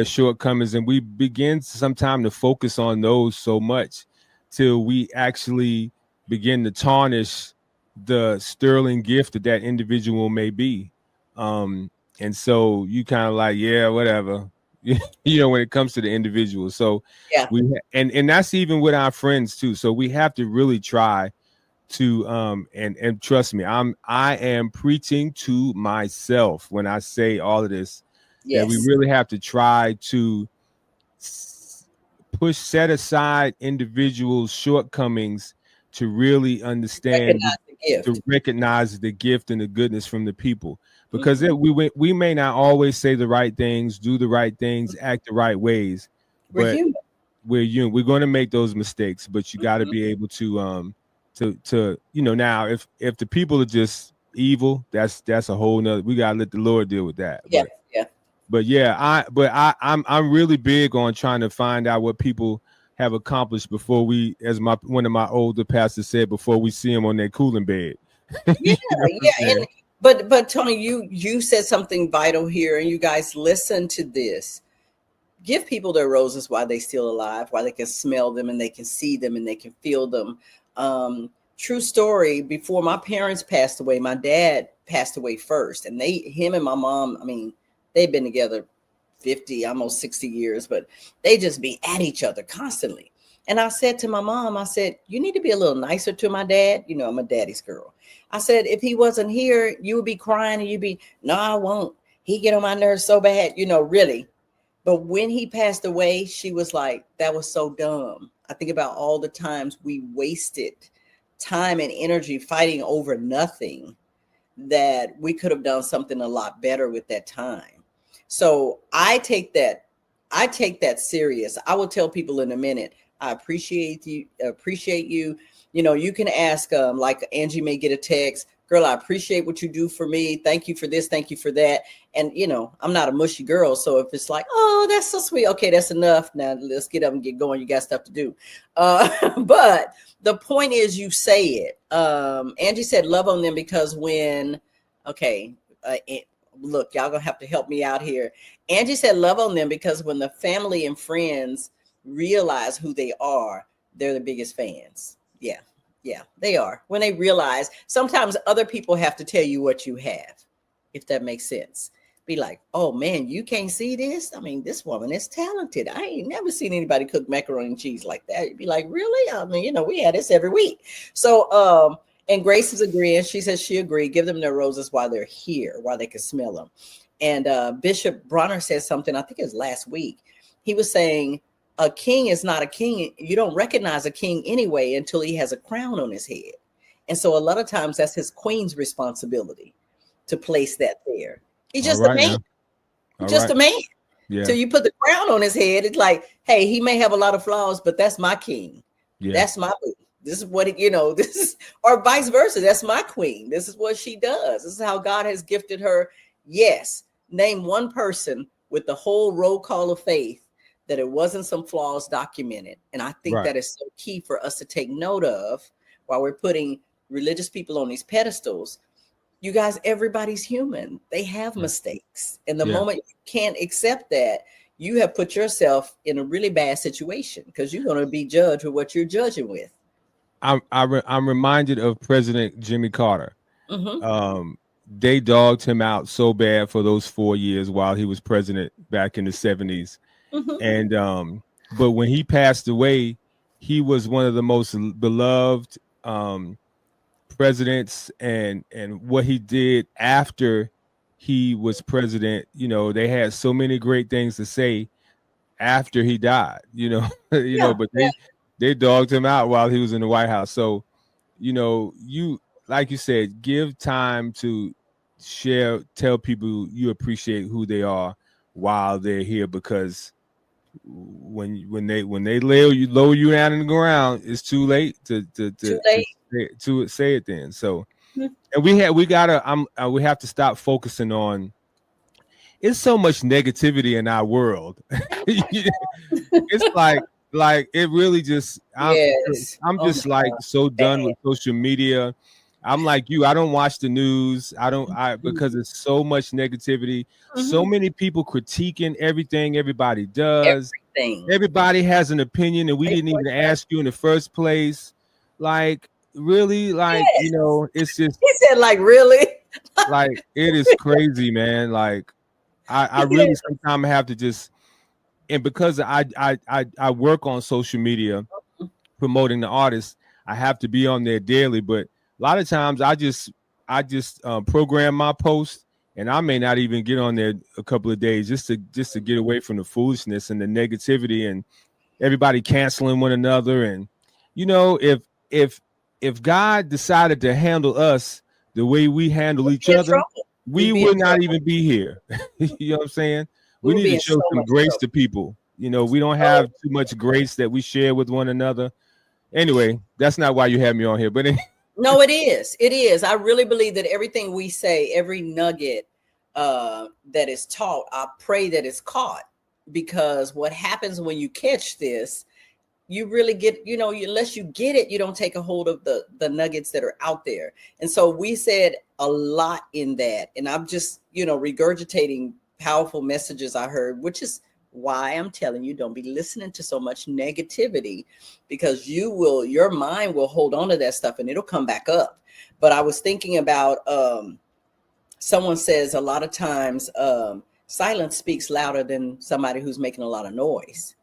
shortcomings, and we begin sometime to focus on those so much till we actually begin to tarnish the sterling gift that individual may be. And so you kind of like, whatever. When it comes to the individual. So and that's even with our friends too. So we have to really try to and trust me, I am preaching to myself when I say all of this. That we really have to try to set aside individuals' shortcomings to really understand, to recognize the gift and the goodness from the people. Because we may not always say the right things, do the right things, act the right ways. We're human. We're going to make those mistakes, but you got to be able to now if the people are just evil, that's a whole nother. We got to let the Lord deal with that. But yeah, I'm really big on trying to find out what people have accomplished before we, as one of my older pastors said, before we see them on their cooling bed. Yeah, and but Tony, you said something vital here, and you guys listen to this. Give people their roses while they're still alive, while they can smell them and they can see them and they can feel them. True story. Before my parents passed away, my dad passed away first, and him and my mom, I mean, they've been together 50, almost 60 years, but they just be at each other constantly. And I said to my mom, I said, you need to be a little nicer to my dad. You know, I'm a daddy's girl. I said, if he wasn't here, you would be crying and you'd be, no, I won't. He get on my nerves so bad, you know, really. But when he passed away, she was like, that was so dumb. I think about all the times we wasted time and energy fighting over nothing, that we could have done something a lot better with that time. So I take that serious. I will tell people in a minute, I appreciate you. You know, you can ask, like Angie may get a text, girl, I appreciate what you do for me. Thank you for this. Thank you for that. And, you know, I'm not a mushy girl. So if it's like, oh, that's so sweet. Okay, that's enough. Now let's get up and get going. You got stuff to do. But the point is, you say it. Angie said, love on them because when, look, y'all gonna have to help me out here. Angie said, love on them because when the family and friends realize who they are, they're the biggest fans. Yeah, they are. When they realize, sometimes other people have to tell you what you have, if that makes sense. Be like, oh man, you can't see this? I mean, this woman is talented. I ain't never seen anybody cook macaroni and cheese like that. You'd be like, really? I mean, you know, we had this every week. So, and Grace is agreeing. She says she agreed. Give them their roses while they're here, while they can smell them. And Bishop Bronner said something, I think it was last week. He was saying, a king is not a king. You don't recognize a king anyway until he has a crown on his head. And so a lot of times that's his queen's responsibility to place that there. He's just a man. Just a man. Yeah. Till you put the crown on his head, it's like, hey, he may have a lot of flaws, but that's my king. Yeah. That's my boo. This is what, you know, this is, or vice versa. That's my queen. This is what she does. This is how God has gifted her. Yes. Name one person with the whole roll call of faith that it wasn't some flaws documented. And I think that is so key for us to take note of while we're putting religious people on these pedestals. You guys, everybody's human. They have mistakes. And the moment you can't accept that, you have put yourself in a really bad situation because you're going to be judged with what you're judging with. I'm reminded of President Jimmy Carter. Mm-hmm. They dogged him out so bad for those 4 years while he was president back in the 70s. Mm-hmm. And but when he passed away, he was one of the most beloved presidents, and what he did after he was president, you know, they had so many great things to say after he died, you know, but they dogged him out while he was in the White House. So, you know, you, like you said, give time to tell people you appreciate who they are while they're here, because when they lower you down in the ground, it's too late to say it then. So, and we have to stop focusing on. It's so much negativity in our world. It's like it really just. I'm just like so done with social media. I'm like you. I don't watch the news. Because it's so much negativity. Mm-hmm. So many people critiquing everything everybody does. Everybody has an opinion, and we didn't even ask you in the first place. Like, really? Like, you know, it's just. He said, like, really? Like, it is crazy, man. Like, I really sometimes have to just, and because I work on social media promoting the artists, I have to be on there daily, but a lot of times I just program my post, and I may not even get on there a couple of days just to get away from the foolishness and the negativity and everybody canceling one another. And you know, if God decided to handle us the way we handle each other, we would not even be here. You know what I'm saying? We need to show some grace to people. You know, we don't have too much grace that we share with one another. Anyway, that's not why you have me on here, but no, it is. It is. I really believe that everything we say, every nugget, that is taught, I pray that it's caught, because what happens when you catch this, you really get, unless you get it, you don't take a hold of the nuggets that are out there. And so we said a lot in that, and I'm just, regurgitating powerful messages I heard, which is why I'm telling you, don't be listening to so much negativity, because your mind will hold on to that stuff and it'll come back up. But I was thinking about, someone says a lot of times, silence speaks louder than somebody who's making a lot of noise.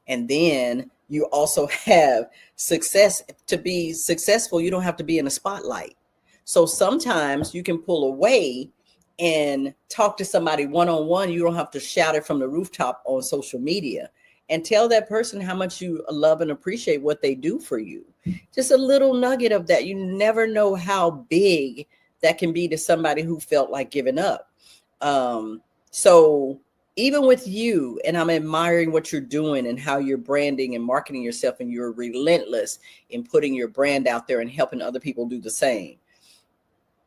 And then you also have success. To be successful, you don't have to be in a spotlight. So sometimes you can pull away and talk to somebody one-on-one. You don't have to shout it from the rooftop on social media, and tell that person how much you love and appreciate what they do for you. Just a little nugget of that. You never know how big that can be to somebody who felt like giving up. So even with you, and I'm admiring what you're doing and how you're branding and marketing yourself, and you're relentless in putting your brand out there and helping other people do the same.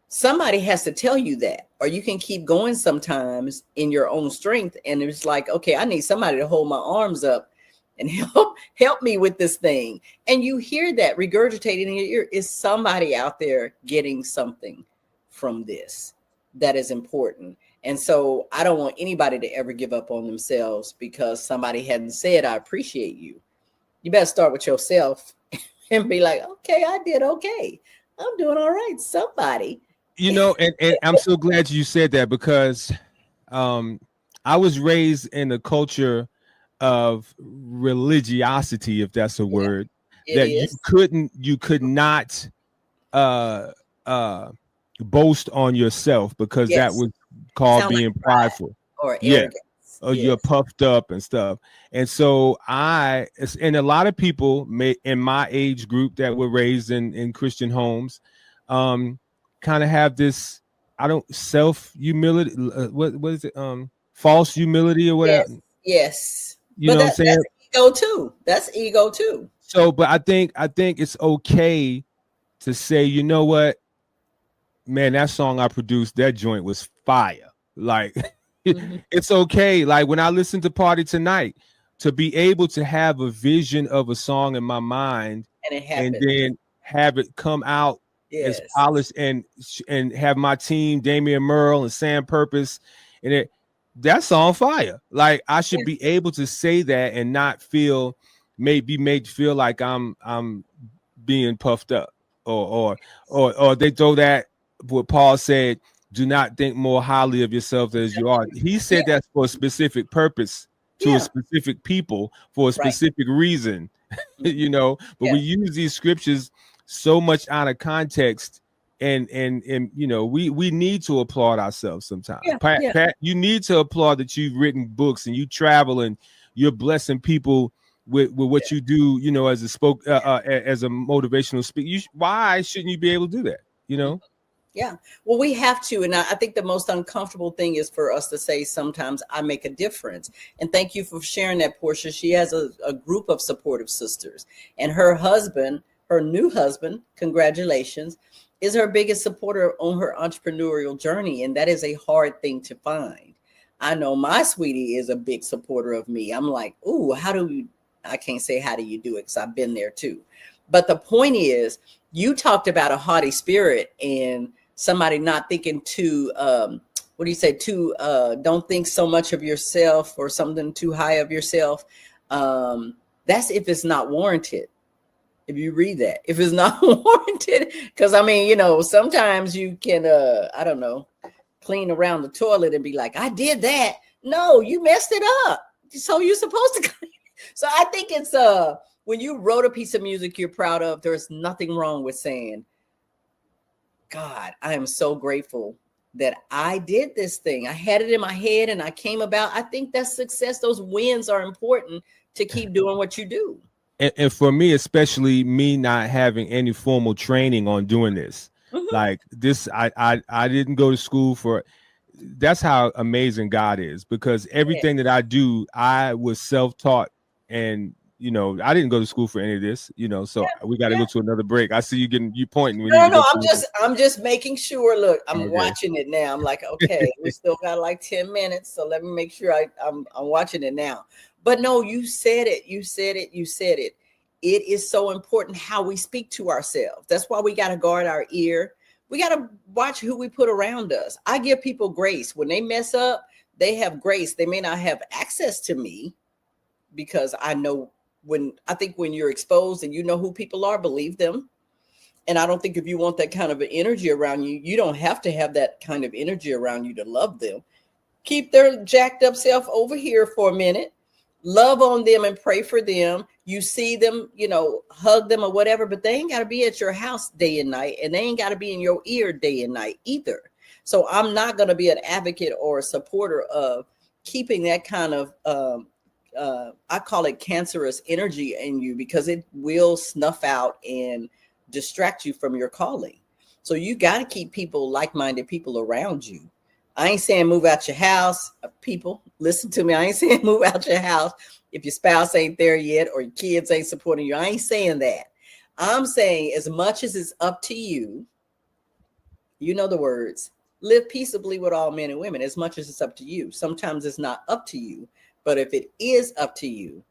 Somebody has to tell you that, or you can keep going sometimes in your own strength. And it's like, okay, I need somebody to hold my arms up and help me with this thing. And you hear that regurgitating in your ear. Is somebody out there getting something from this that is important? And so I don't want anybody to ever give up on themselves because somebody hadn't said, I appreciate you. You better start with yourself and be like, okay, I did okay. I'm doing all right. Somebody. And I'm so glad you said that, because I was raised in a culture of religiosity, if that's a word, that you could not boast on yourself, because that was called being prideful or arrogance. Or you're puffed up and stuff. And so and a lot of people in my age group that were raised in Christian homes, kind of have this, self humility. What is it? False humility or whatever. Yes. You know what I'm saying? That's ego too. So, but I think it's okay to say, you know what, man, that song I produced, that joint was fire. Like, it's okay. Like when I listen to Party Tonight, to be able to have a vision of a song in my mind and then have it come out as polished and have my team, Damian Merle and Sam Purpose, and that's on fire. Like I should be able to say that and not feel made feel like I'm being puffed up or they throw that what Paul said, do not think more highly of yourself as you are. He said that's for a specific purpose to a specific people for a specific reason, but we use these scriptures so much out of context, and we need to applaud ourselves sometimes. Pat, you need to applaud that you've written books and you travel and you're blessing people with what you do, as a as a motivational speaker. Why shouldn't you be able to do that? Yeah, well, we have to. And I think the most uncomfortable thing is for us to say sometimes I make a difference. And thank you for sharing that, Portia. She has a group of supportive sisters, and her new husband, congratulations, is her biggest supporter on her entrepreneurial journey. And that is a hard thing to find. I know my sweetie is a big supporter of me. I'm like, ooh, I can't say how do you do it, because I've been there too. But the point is, you talked about a haughty spirit and somebody not thinking don't think so much of yourself or something too high of yourself. That's if it's not warranted. If you read that, if it's not warranted, because sometimes you can, clean around the toilet and be like, I did that. No, you messed it up. So you're supposed to clean. So I think it's, when you wrote a piece of music you're proud of, there's nothing wrong with saying, God, I am so grateful that I did this thing. I had it in my head and I came about. I think that's success. Those wins are important to keep doing what you do. And for me, especially me not having any formal training on doing this, like this, I didn't go to school for. That's how amazing God is, because everything that I do, I was self-taught, and you know, I didn't go to school for any of this, you know, so we got to go to another break. I see you pointing. No, I'm just making sure. Look, I'm Okay. watching it now. I'm like, okay, we still got like 10 minutes, so let me make sure I'm watching it now. But no, you said it. It is so important how we speak to ourselves. That's why we got to guard our ear. We got to watch who we put around us. I give people grace when they mess up. They have grace. They may not have access to me because I know when you're exposed and you know who people are, believe them. And I don't think if you want that kind of an energy around you, you don't have to have that kind of energy around you to love them. Keep their jacked up self over here for a minute. Love on them and pray for them. You see them, you know, hug them or whatever, but they ain't got to be at your house day and night, and they ain't got to be in your ear day and night either. So I'm not going to be an advocate or a supporter of keeping that kind of, I call it cancerous energy in you, because it will snuff out and distract you from your calling. So you got to keep people, like-minded people around you. I ain't saying move out your house. People, listen to me. I ain't saying move out your house if your spouse ain't there yet or your kids ain't supporting you. I ain't saying that. I'm saying as much as it's up to you, you know the words, live peaceably with all men and women, as much as it's up to you. Sometimes it's not up to you, but if it is up to you,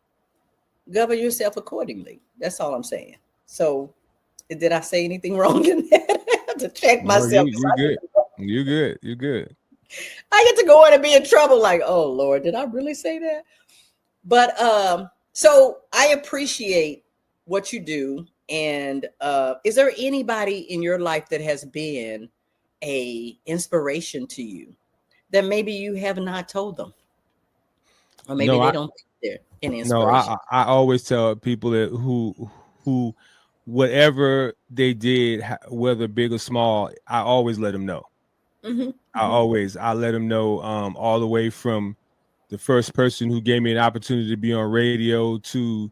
govern yourself accordingly. That's all I'm saying. So did I say anything wrong in that? I have to check myself. You're good. I get to go in and be in trouble like, oh Lord, did I really say that? But so I appreciate what you do. And is there anybody in your life that has been a inspiration to you that maybe you have not told them? Or maybe they don't think they're an inspiration. No, I always tell people that who whatever they did, whether big or small, I always let them know. I let them know, all the way from the first person who gave me an opportunity to be on radio to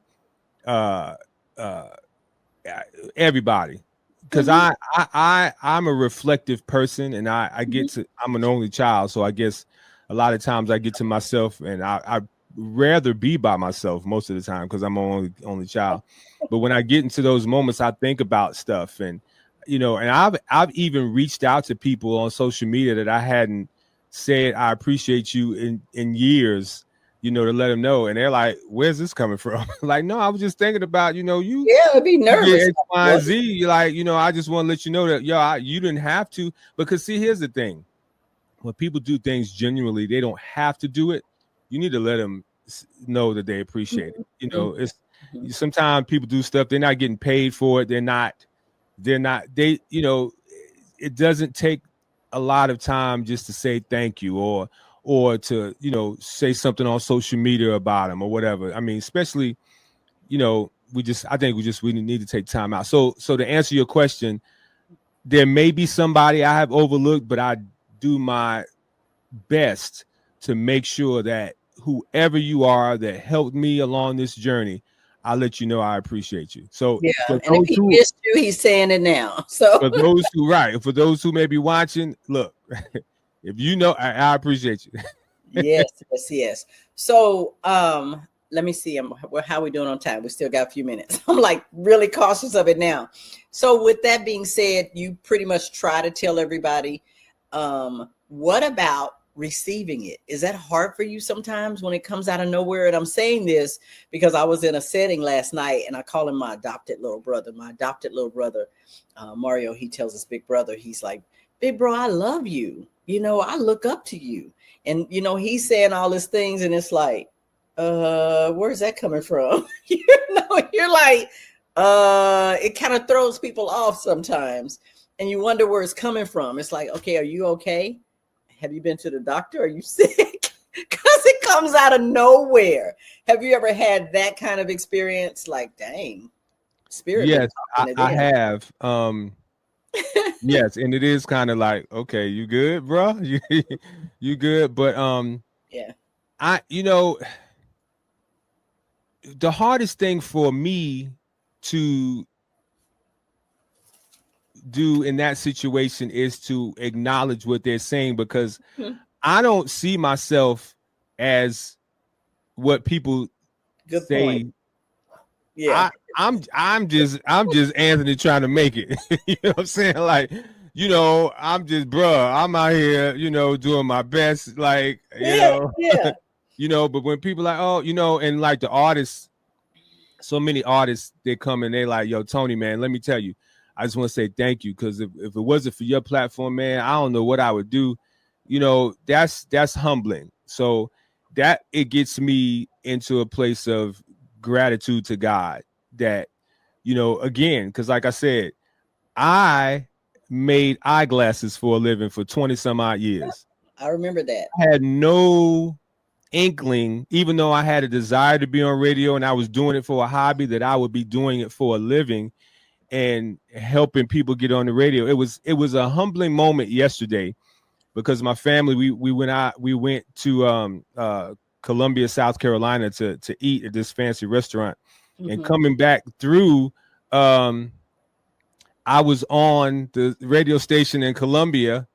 everybody, because I'm a reflective person, and I get to, I'm an only child, so I guess a lot of times I get to myself, and I rather be by myself most of the time because I'm only child. But when I get into those moments, I think about stuff, and you know, and I've even reached out to people on social media that I hadn't said I appreciate you in years, you know, to let them know, and they're like, "Where's this coming from?" Like, no, I was just thinking about, you know, you. Yeah, I'd be nervous. X, Y, and Z. Like, you know, I just want to let you know that, you didn't have to, because see, here's the thing: when people do things genuinely, they don't have to do it. You need to let them know that they appreciate it. You know, it's sometimes people do stuff, they're not getting paid for it. They, you know, it doesn't take a lot of time just to say thank you or to, you know, say something on social media about them or whatever. I mean, especially, you know, I think we need to take time out. So to answer your question, there may be somebody I have overlooked, but I do my best to make sure that whoever you are that helped me along this journey, I'll let you know I appreciate you. So yeah, and if he missed you, he's saying it now. So for those who may be watching, look, if you know, I appreciate you. yes. So let me see. How are we doing on time? We still got a few minutes. I'm like really cautious of it now. So with that being said, you pretty much try to tell everybody. What about receiving it? Is that hard for you sometimes when it comes out of nowhere? And I'm saying this because I was in a setting last night, and I call him my adopted little brother. Mario, he tells his big brother, he's like, "Big bro, I love you. You know, I look up to you." And, you know, he's saying all these things, and it's like, where's that coming from? You know, you're like, it kind of throws people off sometimes, and you wonder where it's coming from. It's like, okay, are you okay? Have you been to the doctor? Are you sick? Because it comes out of nowhere. Have you ever had that kind of experience? Like, dang, spirit. Yes, I have. Yes, and it is kind of like, okay, you good, bro? You good? But yeah, you know, the hardest thing for me to do in that situation is to acknowledge what they're saying, because I don't see myself as what people say Yeah. I'm just Anthony trying to make it. You know what I'm saying? Like, you know, I'm just, bruh, I'm out here, you know, doing my best, like, you know, you know, but when people like, oh, you know, and like the artists, so many artists, they come and they like, yo, Tony, man, let me tell you, I just want to say thank you, because if it wasn't for your platform, man, I don't know what I would do. You know, that's humbling. So that it gets me into a place of gratitude to God that, you know, again, because like I said, I made eyeglasses for a living for 20 some odd years. I remember that. I had no inkling, even though I had a desire to be on radio and I was doing it for a hobby, that I would be doing it for a living and helping people get on the radio. It was a humbling moment yesterday, because my family, we went to Columbia, South Carolina to eat at this fancy restaurant. And coming back through, I was on the radio station in Columbia,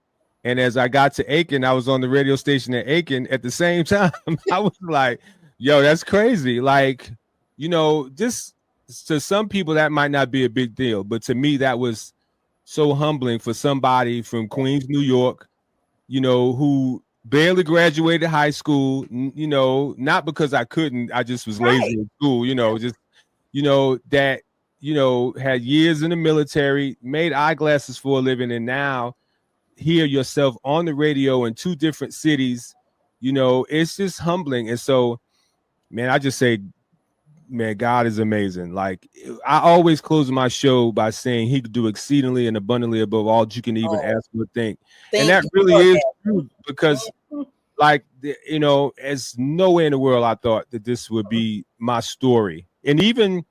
and as I got to Aiken, I was on the radio station at Aiken at the same time. I was like, yo, that's crazy. Like, you know, just to some people that might not be a big deal, but to me that was so humbling for somebody from Queens, New York, you know, who barely graduated high school, you know, not because I couldn't, I just was lazy in school, you know, just, you know, that, you know, had years in the military, made eyeglasses for a living, and now hear yourself on the radio in 2 different cities, you know, it's just humbling. And so, man, I just say, man, God is amazing. Like, I always close my show by saying he could do exceedingly and abundantly above all you can even ask or think. And that really is true, because like, you know, as nowhere in the world I thought that this would be my story. And even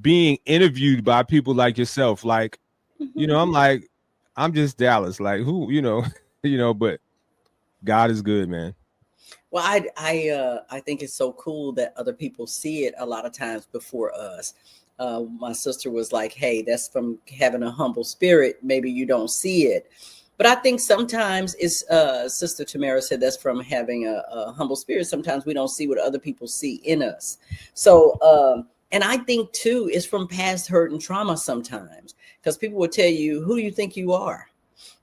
being interviewed by people like yourself, like, you know, I'm like, I'm just Dallas, like, who, you know, but God is good, man. Well, I think it's so cool that other people see it a lot of times before us. My sister was like, hey, that's from having a humble spirit. Maybe you don't see it. But I think sometimes it's, Sister Tamara said, that's from having a humble spirit. Sometimes we don't see what other people see in us. So, and I think too, it's from past hurt and trauma sometimes, because people will tell you, who do you think you are?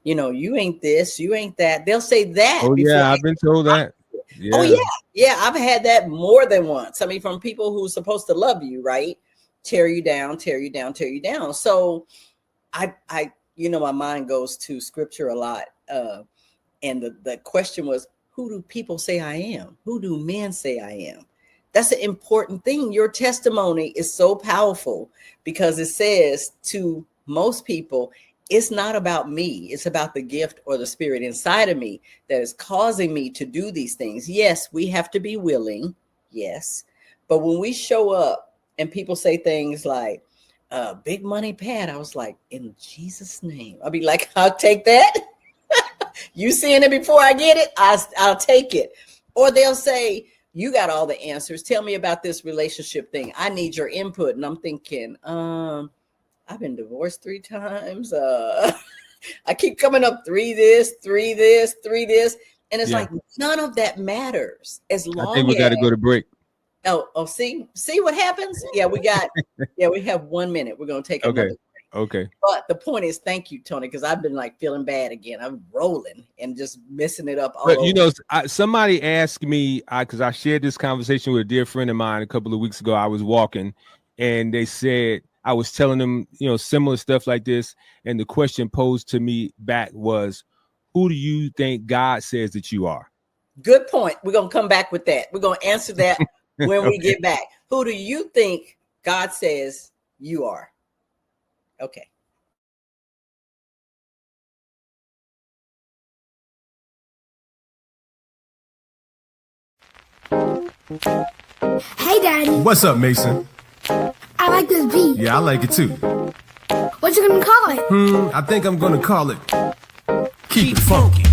You know, you ain't this, you ain't that. They'll say that. Oh yeah, I've been told that. Yeah. Oh yeah. Yeah. I've had that more than once. I mean, from people who's supposed to love you, right? Tear you down, tear you down, tear you down. So I, you know, my mind goes to scripture a lot. And the question was, who do people say I am? Who do men say I am? That's an important thing. Your testimony is so powerful, because it says to most people, it's not about me. It's about the gift or the spirit inside of me that is causing me to do these things. Yes, we have to be willing. Yes. But when we show up and people say things like, big money Pat, I was like, in Jesus' name, I'll be like, I'll take that. You seeing it before I get it? I'll take it. Or they'll say, you got all the answers. Tell me about this relationship thing. I need your input. And I'm thinking, I've been divorced 3 times. I keep coming up 3 this, 3 this, 3 this. And it's like, none of that matters as long as. I think we got to go to break. Oh, see what happens? Yeah, we have 1 minute. We're going to take another break. Okay. But the point is, thank you, Tony, because I've been like feeling bad again. I'm rolling and just messing it up all over. You know, somebody asked me, because I shared this conversation with a dear friend of mine a couple of weeks ago. I was walking and they said, I was telling them, you know, similar stuff like this. And the question posed to me back was, who do you think God says that you are? Good point. We're going to come back with that. We're going to answer that when we get back. Who do you think God says you are? Okay. Hey, Daddy. What's up, Mason? I like this beat. Yeah, I like it too. What you gonna call it? I think I'm gonna call it Keep It Funky.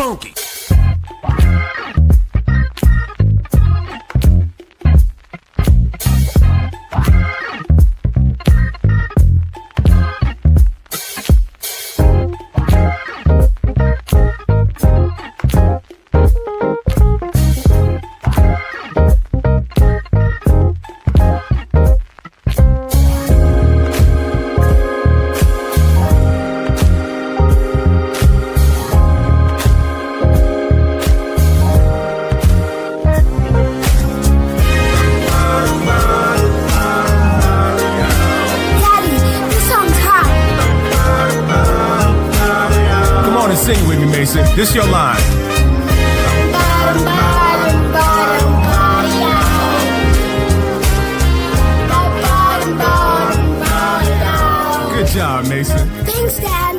funky. Sing with me, Mason. This your line. Good job, Mason. Thanks, Dad.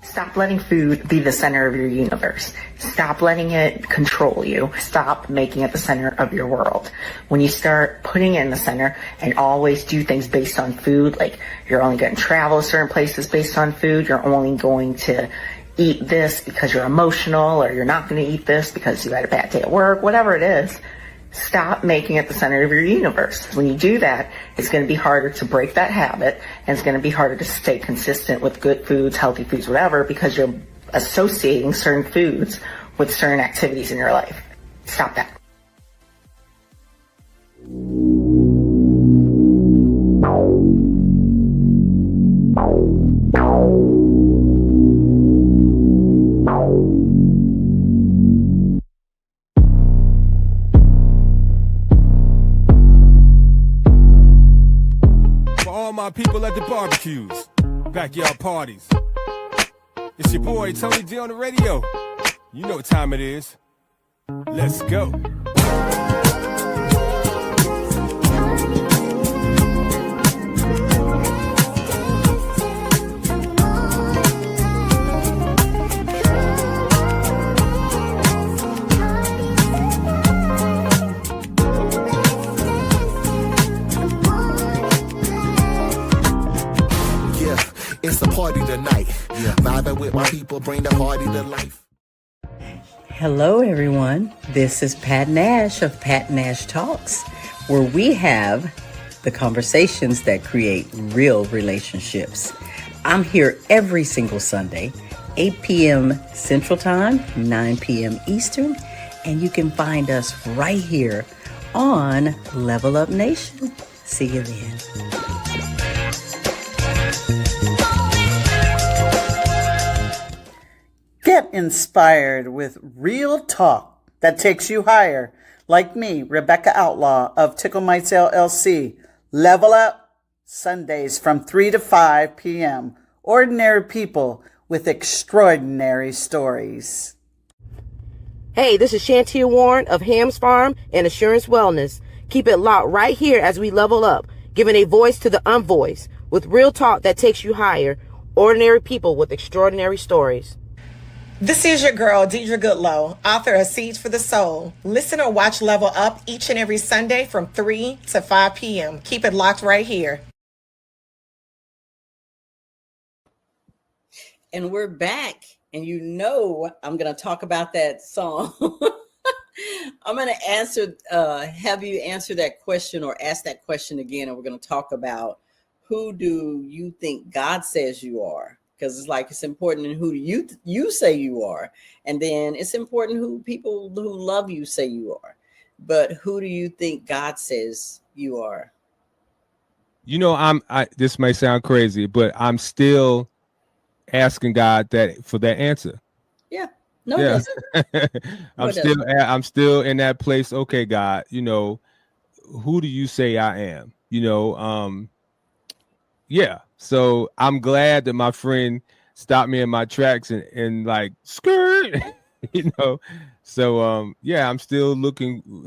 Stop letting food be the center of your universe. Stop letting it control you. Stop making it the center of your world. When you start putting it in the center and always do things based on food, like you're only going to travel to certain places based on food, you're only going to eat this because you're emotional, or you're not going to eat this because you had a bad day at work, whatever it is, stop making it the center of your universe. When you do that, it's going to be harder to break that habit, and it's going to be harder to stay consistent with good foods, healthy foods, whatever, because you're associating certain foods with certain activities in your life. Stop that. All my people at the barbecues, backyard parties. It's your boy Tony D on the radio. You know what time it is. Let's go. It's a party tonight. Vibing with my people, bring the party to life. Hello, everyone. This is Pat Nash of Pat Nash Talks, where we have the conversations that create real relationships. I'm here every single Sunday, 8 p.m. Central Time, 9 p.m. Eastern, and you can find us right here on Level Up Nation. See you then. Get inspired with real talk that takes you higher. Like me, Rebecca Outlaw of Tickle Mites LLC. Level Up, Sundays from 3 to 5 p.m. Ordinary people with extraordinary stories. Hey, this is Shantia Warren of Hams Farm and Assurance Wellness. Keep it locked right here as we level up, giving a voice to the unvoiced with real talk that takes you higher. Ordinary people with extraordinary stories. This is your girl, Deidre Goodlow, author of Seeds for the Soul. Listen or watch Level Up each and every Sunday from 3 to 5 p.m. Keep it locked right here. And we're back. And you know I'm going to talk about that song. I'm going to have you answer that question or ask that question again. And we're going to talk about, who do you think God says you are? Because it's like, it's important in who you say you are. And then it's important who people who love you say you are. But who do you think God says you are? You know, this may sound crazy, but I'm still asking God for that answer. Yeah. No, yeah. I'm still in that place. Okay, God, you know, who do you say I am? You know, yeah. So I'm glad that my friend stopped me in my tracks and like, skirt. you know. So yeah, I'm still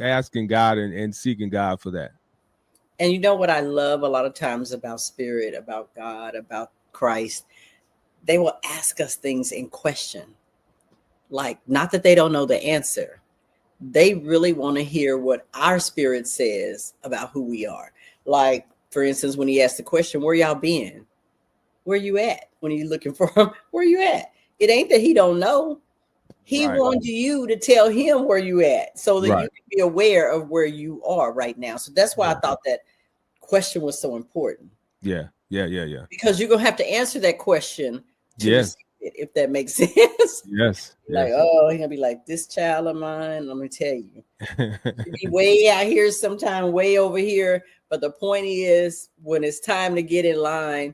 asking God and seeking God for that. And you know what I love a lot of times about spirit, about God, about Christ, they will ask us things in question. Like, not that they don't know the answer. They really want to hear what our spirit says about who we are. Like, for instance, when he asked the question, where y'all been? Where you at? When you looking for him, where you at? It ain't that he don't know. He Right. wants you to tell him where you at so that you Right. can be aware of where you are right now. So that's why I thought that question was so important. Yeah. Because you're gonna have to answer that question to Yes. receive it, if that makes sense. Yes. Like, oh, he's gonna be like, this child of mine, let me tell you. She be way out here sometime, way over here. But the point is, when it's time to get in line,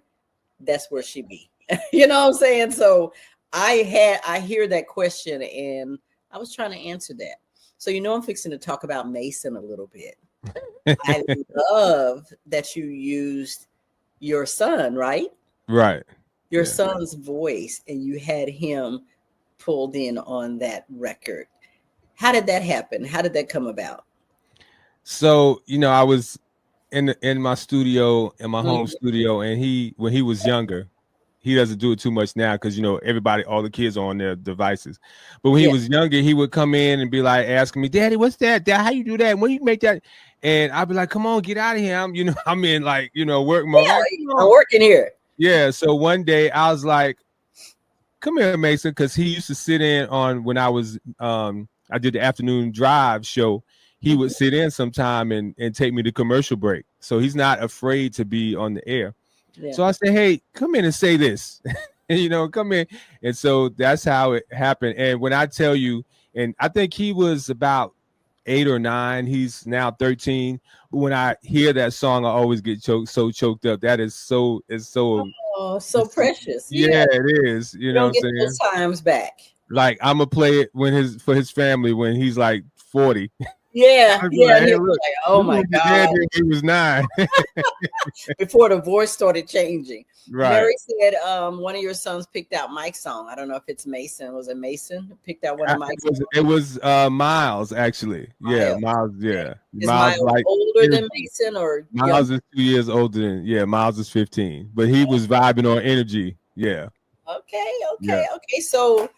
that's where she be. You know what I'm saying? So I hear that question and I was trying to answer that. So I'm fixing to talk about Mason a little bit. I love that you used your son, right? Right. Your son's voice, and you had him pulled in on that record. How did that happen? How did that come about? So, I was in my studio, in my home Mhm. studio, and when he was younger, he doesn't do it too much now because everybody, all the kids are on their devices. But when he was younger, he would come in and be like asking me, "Daddy, what's that? Dad, how you do that? When you make that?" And I'd be like, "Come on, get out of here!" I'm in work mode. Yeah, Like, I'm working here. yeah. So one day I was like, "Come here, Mason," because he used to sit in on when I was I did the afternoon drive show. He would sit in sometime and take me to commercial break. So he's not afraid to be on the air. Yeah. So I said, "Hey, come in and say this," and come in. And so that's how it happened. And when I tell you, and I think he was about 8 or 9, he's now 13. But when I hear that song, I always get choked up. That is so, Oh, so precious. yeah, it is. You You know don't what get I'm saying? those times back. Like, I'm gonna play it for his family when he's like 40. Yeah, I'd be yeah. like, And "Hey, he'll be look, like, oh this my was your God. dad when he was 9." Before the voice started changing. Right. Mary said one of your sons picked out Mike's song. I don't know if it's Mason. Was it Mason who picked out one of Mike's songs? It was Miles, actually. Yeah, Miles. Yeah, Is Miles older than Mason or Miles younger? is 2 years older than. Yeah, Miles is 15, but he was vibing on energy. Yeah. Okay. So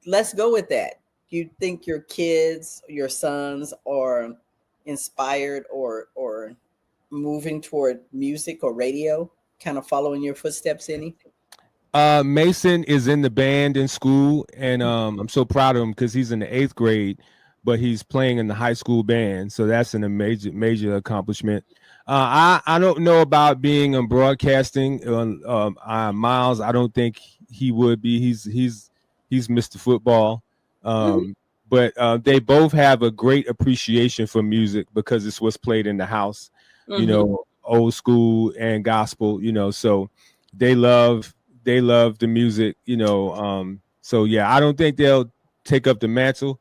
let's go with that. You think your kids, your sons, are inspired or moving toward music or radio, kind of following your footsteps? Any? Mason is in the band in school, and I'm so proud of him because he's in the 8th grade, but he's playing in the high school band, so that's an major accomplishment. I don't know about being on broadcasting. Miles, I don't think he would be. He's Mr. Football, but they both have a great appreciation for music because it's what's played in the house. Old school and gospel. So they love the music. So yeah, I don't think they'll take up the mantle.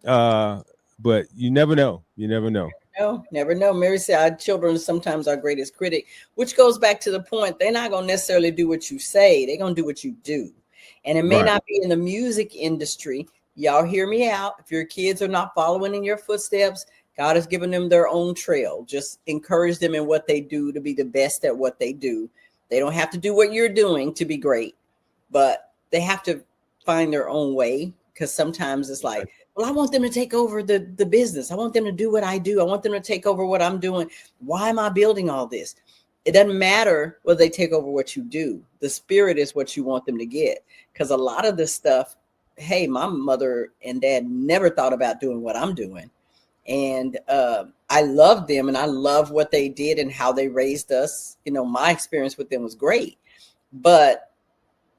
But you never know. No, never know. Mary said our children are sometimes our greatest critic, which goes back to the point. They're not going to necessarily do what you say. They're going to do what you do. And it may not be in the music industry. Y'all hear me out. If your kids are not following in your footsteps, God has given them their own trail. Just encourage them in what they do to be the best at what they do. They don't have to do what you're doing to be great, but they have to find their own way, because sometimes it's like, well, I want them to take over the business. I want them to do what I do. I want them to take over what I'm doing. Why am I building all this? It doesn't matter whether they take over what you do. The spirit is what you want them to get. Because a lot of this stuff, hey, my mother and dad never thought about doing what I'm doing. And I love them and I love what they did and how they raised us. My experience with them was great, but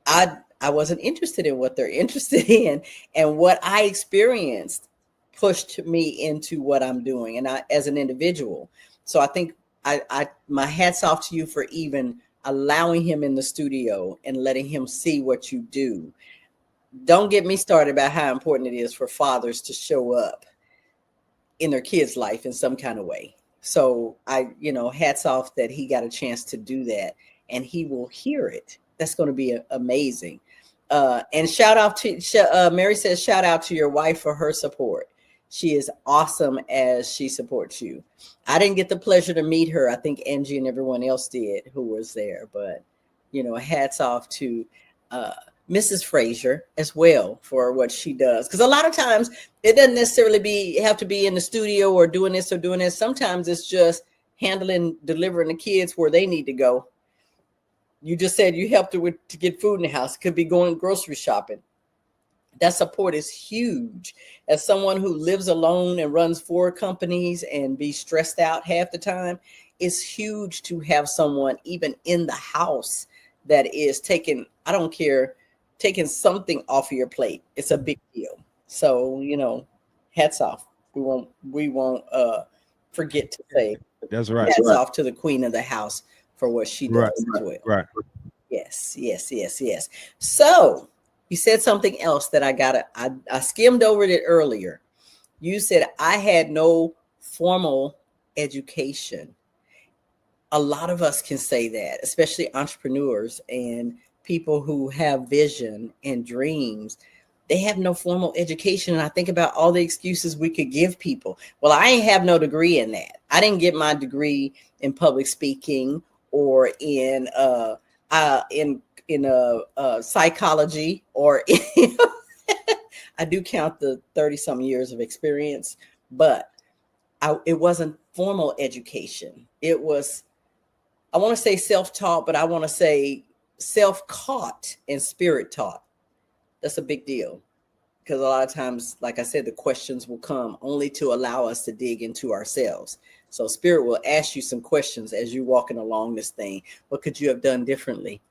I wasn't interested in what they're interested in, and what I experienced pushed me into what I'm doing, and I, as an individual. So I think I my hats off to you for even allowing him in the studio and letting him see what you do. Don't get me started about how important it is for fathers to show up in their kids' life in some kind of way. So hats off that he got a chance to do that, and he will hear it. That's going to be amazing. And shout out to Mary says, shout out to your wife for her support. She is awesome as she supports you. I didn't get the pleasure to meet her. I think Angie and everyone else did who was there, but hats off to Mrs. Frazier as well for what she does. Because a lot of times it doesn't necessarily have to be in the studio or doing this or doing this. Sometimes it's just delivering the kids where they need to go. You just said you helped her to get food in the house. It could be going grocery shopping. That support is huge. As someone who lives alone and runs 4 companies and be stressed out half the time, it's huge to have someone even in the house that is taking something off of your plate. It's a big deal. So, hats off. We won't forget to say that's right. Hats off to the queen of the house for what she does as well. Right. Yes. So you said something else that I skimmed over it earlier. You said I had no formal education. A lot of us can say that, especially entrepreneurs and people who have vision and dreams. They have no formal education. And I think about all the excuses we could give people. Well, I ain't have no degree in that. I didn't get my degree in public speaking or in psychology, or I do count the 30-some years of experience, but it wasn't formal education. It was, I want to say self-taught, but I want to say self-caught and spirit taught. That's a big deal, because a lot of times, like I said, the questions will come only to allow us to dig into ourselves. So spirit will ask you some questions as you're walking along this thing. What could you have done differently?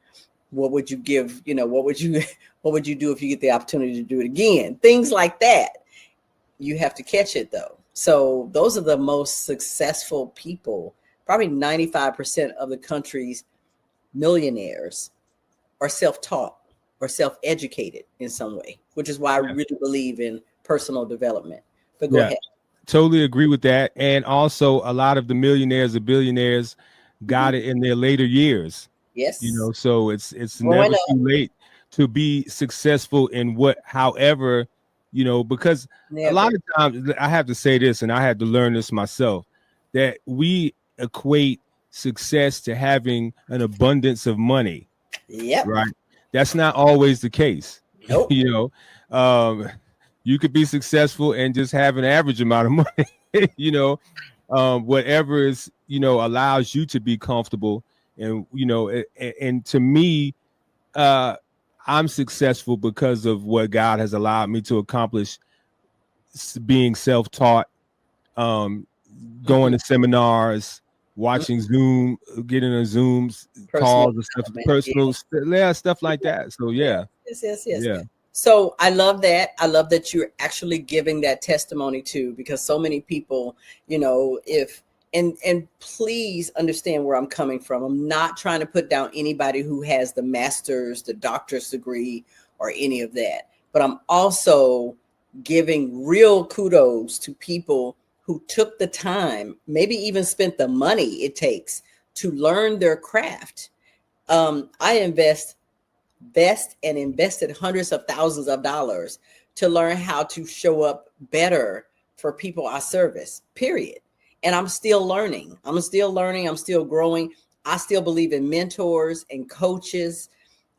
What would you give? What would you do if you get the opportunity to do it again? Things like that. You have to catch it though. So those are the most successful people. Probably 95% of the country's millionaires are self-taught or self-educated in some way, which is why I really believe in personal development. But go ahead. Totally agree with that. And also a lot of the millionaires and billionaires got it in their later years. Yes. So it's never too late to be successful in however, because a lot of times I have to say this, and I had to learn this myself, that we equate success to having an abundance of money. Yep. Right. That's not always the case. Nope. You could be successful and just have an average amount of money, whatever is, allows you to be comfortable. And, and to me, I'm successful because of what God has allowed me to accomplish, being self-taught, going to seminars, watching Zoom, getting on Zooms, calls and stuff, stuff like that. So, yeah. Yes. Yeah. So I love that. I love that you're actually giving that testimony too, because so many people, and please understand where I'm coming from. I'm not trying to put down anybody who has the master's, the doctor's degree, or any of that. But I'm also giving real kudos to people who took the time, maybe even spent the money it takes to learn their craft. I invested hundreds of thousands of dollars to learn how to show up better for people I service, period. And I'm still learning. I'm still growing. I still believe in mentors and coaches.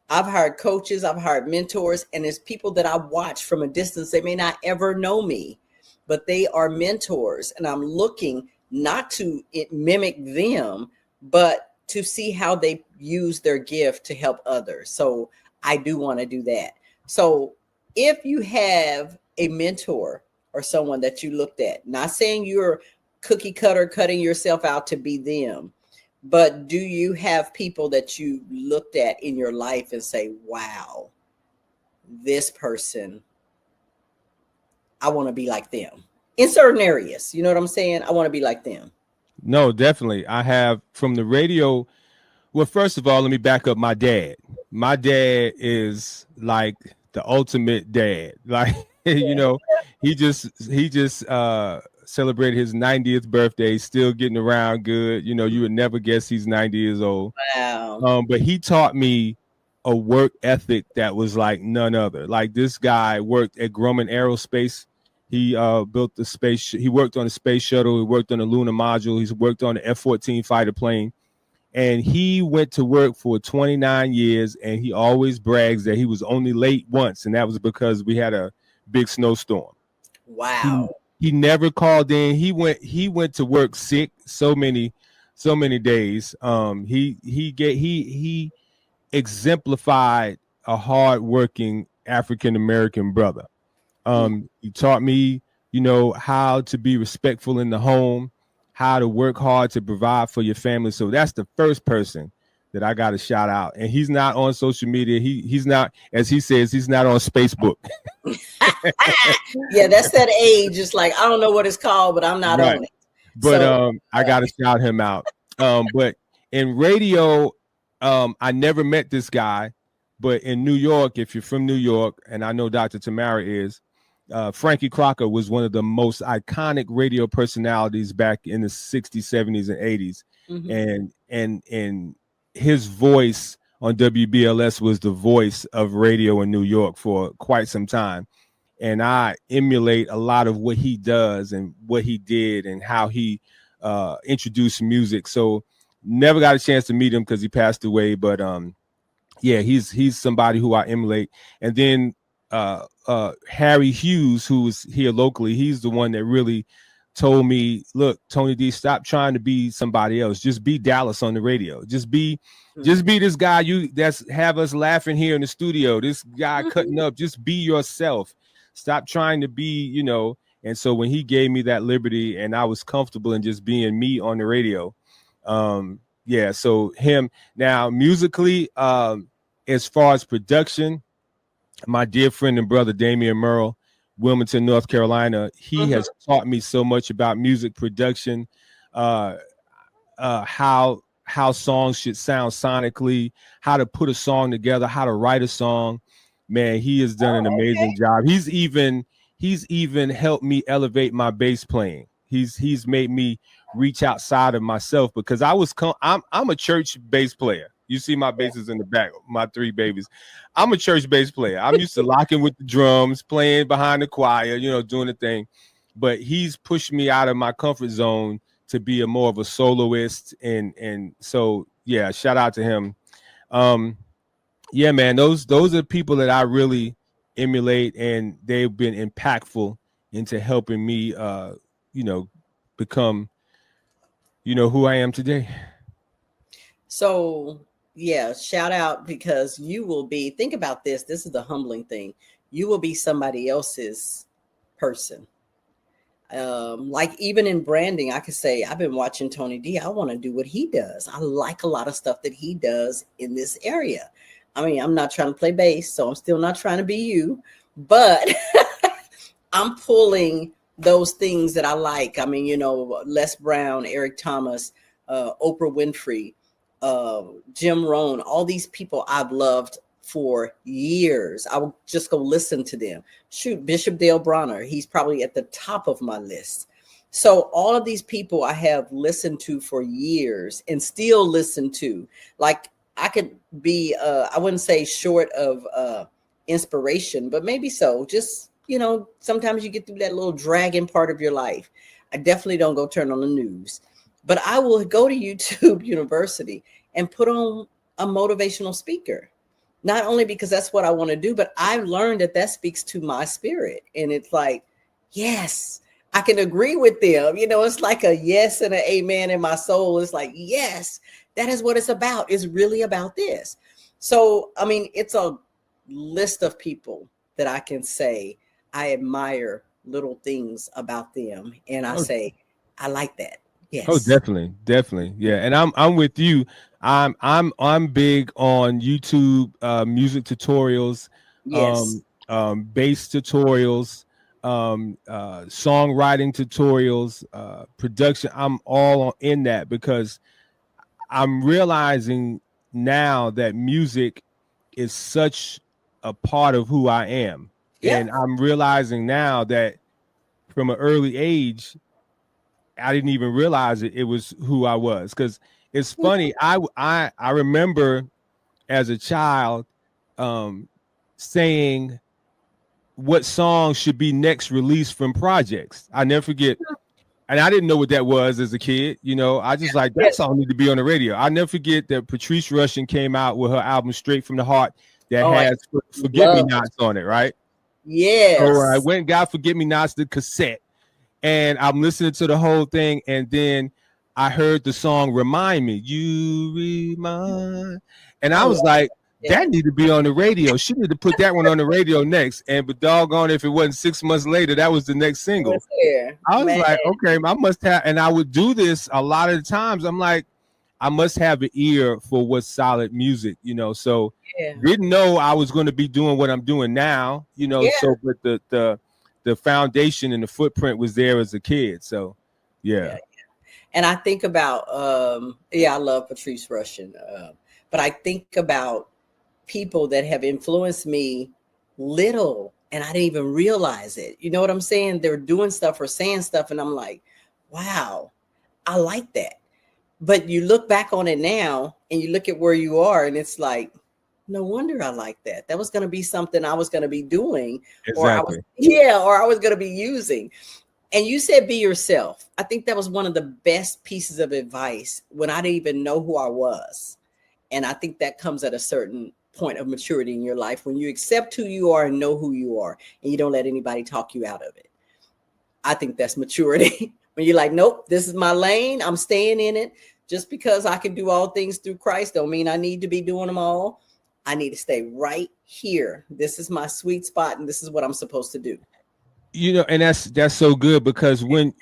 I've hired coaches, I've hired mentors, and there's people that I watch from a distance. They may not ever know me, but they are mentors. And I'm looking not to mimic them, but to see how they use their gift to help others. So I do want to do that. So if you have a mentor or someone that you looked at, not saying you're cookie cutter cutting yourself out to be them, but do you have people that you looked at in your life and say, wow, this person, I want to be like them in certain areas? You know what I'm saying? I want to be like them. No, definitely. I have from the radio. Well, first of all, let me back up my dad. My dad is like the ultimate dad. Like, he just celebrated his 90th birthday, still getting around good. You would never guess he's 90 years old. Wow. But he taught me a work ethic that was like none other. Like this guy worked at Grumman Aerospace. He built the space. He worked on the space shuttle. He worked on the lunar module. He's worked on the F-14 fighter plane. And he went to work for 29 years, and he always brags that he was only late once, and that was because we had a big snowstorm. Wow. He never called in. He went to work sick so many days. He exemplified a hardworking African American brother. He taught me, how to be respectful in the home, how to work hard to provide for your family. So that's the first person that I got to shout out. And he's not on social media. He's not, as he says, he's not on Facebook. Yeah, that's that age. It's like, I don't know what it's called, but I'm not on it. But I got to shout him out. But in radio, I never met this guy. But in New York, if you're from New York, and I know Dr. Tamara is, Frankie Crocker was one of the most iconic radio personalities back in the 60s, 70s, and 80s. Mm-hmm. And his voice on WBLS was the voice of radio in New York for quite some time. And I emulate a lot of what he does and what he did and how he introduced music. So never got a chance to meet him because he passed away. But yeah, he's somebody who I emulate. And then Harry Hughes, who was here locally, he's the one that really told me, look, Tony D, stop trying to be somebody else. Just be Dallas on the radio. Just be this guy that's have us laughing here in the studio. This guy cutting up. Just be yourself. Stop trying to be, And so when he gave me that liberty and I was comfortable in just being me on the radio, yeah, so him. Now, musically, as far as production, my dear friend and brother, Damian Merle, Wilmington, North Carolina, he has taught me so much about music production, how songs should sound sonically, how to put a song together, how to write a song. Man, he has done an amazing job. He's even helped me elevate my bass playing. He's made me reach outside of myself because I'm a church bass player. You see my basses in the back, my three babies. I'm a church bass player. I'm used to locking with the drums, playing behind the choir, doing the thing. But he's pushed me out of my comfort zone to be a more of a soloist. And so, yeah, shout out to him. Yeah, man, those are people that I really emulate, and they've been impactful into helping me, become, who I am today. So, yeah, shout out, because you will be, think about this. This is the humbling thing. You will be somebody else's person. Like even in branding, I could say, I've been watching Tony D. I want to do what he does. I like a lot of stuff that he does in this area. I mean, I'm not trying to play bass, so I'm still not trying to be you, but I'm pulling those things that I like. I mean, Les Brown, Eric Thomas, Oprah Winfrey, Jim Rohn, all these people I've loved for years. I will just go listen to them. Shoot, Bishop Dale Bronner, he's probably at the top of my list. So all of these people I have listened to for years and still listen to. Like I could be, I wouldn't say short of inspiration, but maybe so. Just, sometimes you get through that little dragging part of your life. I definitely don't go turn on the news, but I will go to YouTube University and put on a motivational speaker. Not only because that's what I want to do, but I've learned that speaks to my spirit. And it's like, yes, I can agree with them. It's like a yes and an amen in my soul. It's like, yes, that is what it's about. It's really about this. So, I mean, it's a list of people that I can say I admire little things about them. And I say, I like that. Yes. Oh, definitely. Yeah. And I'm with you. I'm big on YouTube, music tutorials, yes. Bass tutorials, songwriting tutorials, production. I'm all in that because I'm realizing now that music is such a part of who I am. Yeah. And I'm realizing now that from an early age, I didn't even realize it was who I was. Because it's funny. I remember as a child, saying what songs should be next released from projects. I never forget. And I didn't know what that was as a kid. You know, I just like that song need to be on the radio. I never forget that Patrice Rushen came out with her album Straight from the Heart that has Forget Me Nots on it, right? Yes. So I went and got Forget Me Nots, the cassette, and I'm listening to the whole thing, and then I heard the song Remind Me, You Remind, and I was like, that need to be on the radio. She need to put that one on the radio next. And but doggone, if it wasn't 6 months later, that was the next single. I was like, okay, I must have, and I would do this a lot of the times. I'm like, I must have an ear for what's solid music, you know. So didn't know I was going to be doing what I'm doing now, you know. So but the foundation and the footprint was there as a kid. So yeah. And I think about I love Patrice Rushen, but I think about people that have influenced me little and I didn't even realize it. You know what I'm saying? They're doing stuff or saying stuff and I'm like, wow, I like that. But you look back on it now and you look at where you are and it's like, no wonder I like that. That was going to be something I was going to be doing. Exactly. Or I was going to be using. And you said be yourself. I think that was one of the best pieces of advice when I didn't even know who I was. And I think that comes at a certain point of maturity in your life when you accept who you are and know who you are and you don't let anybody talk you out of it. I think that's maturity. When you're like, nope, this is my lane. I'm staying in it. Just because I can do all things through Christ don't mean I need to be doing them all. I need to stay right here. This is my sweet spot and this is what I'm supposed to do. You know, and that's so good because when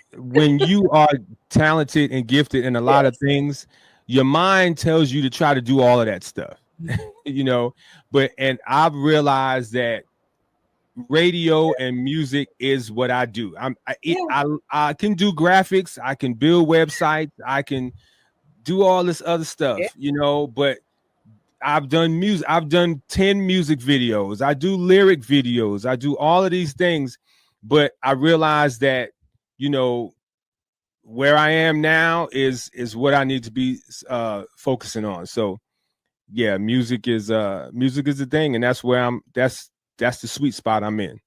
you are talented and gifted in a lot of things, your mind tells you to try to do all of that stuff, you know, and I've realized that radio and music is what I do. I can do graphics, I can build websites, I can do all this other stuff, you know, but I've done music, I've done 10 music videos, I do lyric videos, I do all of these things, but I realized that, you know, where I am now is what I need to be focusing on. So yeah, music is the thing, and that's where that's the sweet spot I'm in.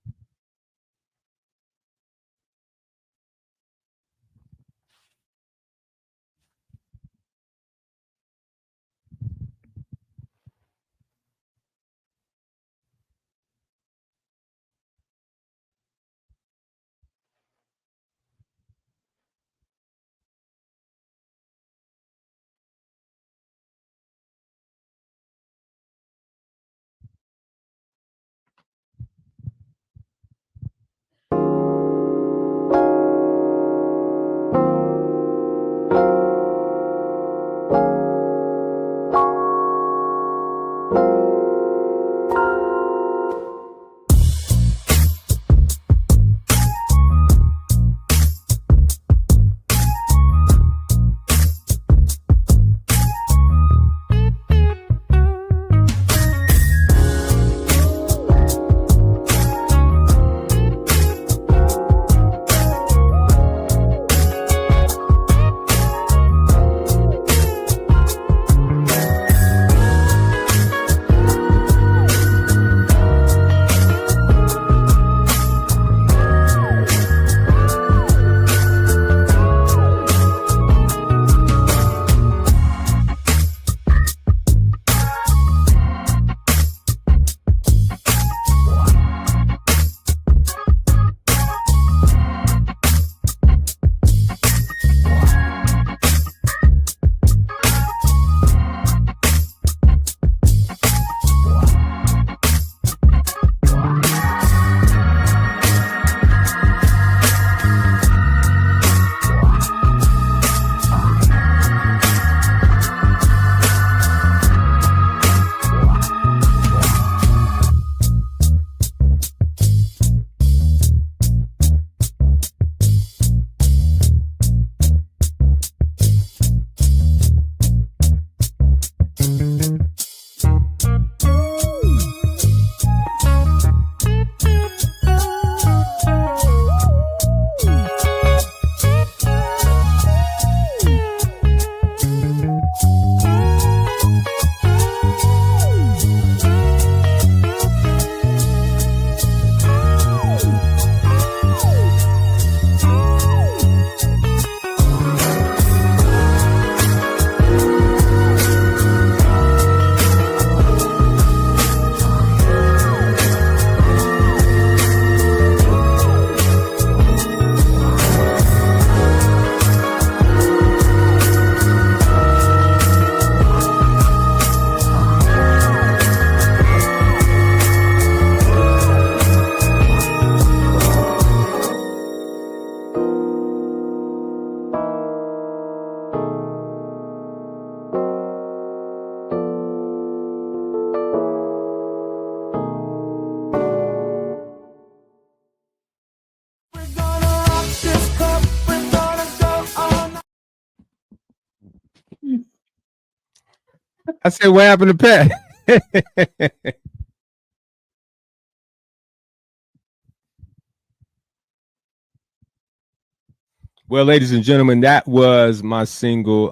I said, what happened to Pat? Well, ladies and gentlemen, that was my single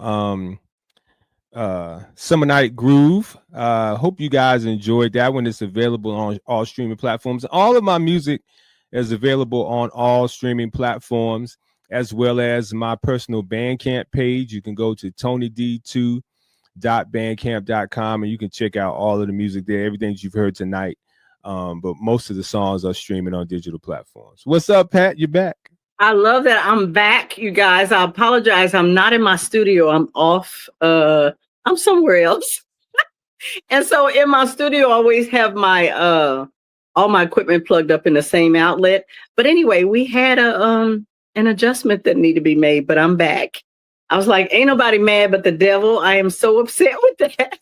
Summer Night Groove. Hope you guys enjoyed that one. It's available on all streaming platforms. All of my music is available on all streaming platforms, as well as my personal Bandcamp page. You can go to tonyd2.bandcamp.com and you can check out all of the music there, everything that you've heard tonight. But most of the songs are streaming on digital platforms. What's up, Pat? You're back. I love that I'm back, you guys. I apologize. I'm not in my studio. I'm off. I'm somewhere else. And so in my studio, I always have my all my equipment plugged up in the same outlet. But anyway, we had an adjustment that needed to be made, but I'm back. I was like, ain't nobody mad but the devil. I am so upset with that.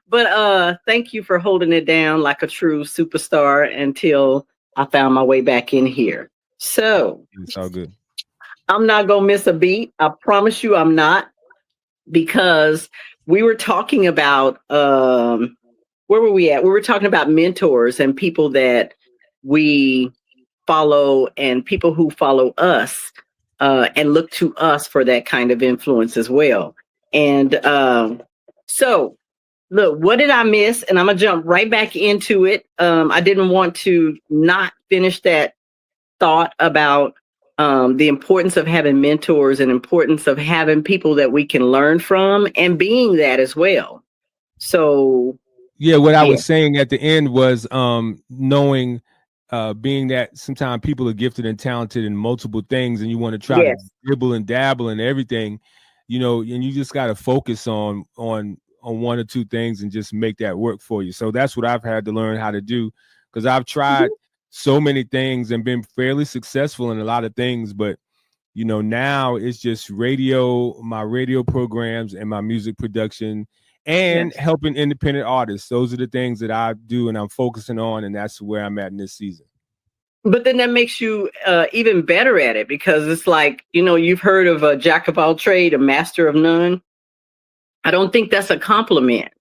But thank you for holding it down like a true superstar until I found my way back in here. So it's all good. I'm not going to miss a beat. I promise you I'm not, because we were talking about, where were we at? We were talking about mentors and people that we follow and people who follow us and look to us for that kind of influence as well. And so look, what did I miss? And I'm going to jump right back into it. I didn't want to not finish that thought about the importance of having mentors and importance of having people that we can learn from and being that as well. So yeah, what I was saying at the end was knowing being that sometimes people are gifted and talented in multiple things and you want to try to dribble and dabble in everything, you know, and you just got to focus on one or two things and just make that work for you. So that's what I've had to learn how to do, because I've tried so many things and been fairly successful in a lot of things, but you know, now it's just my radio programs and my music production and helping independent artists. Those are the things that I do and I'm focusing on, and that's where I'm at in this season. But then that makes you even better at it, because it's like, you know, you've heard of a jack of all trade, a master of none. I don't think that's a compliment.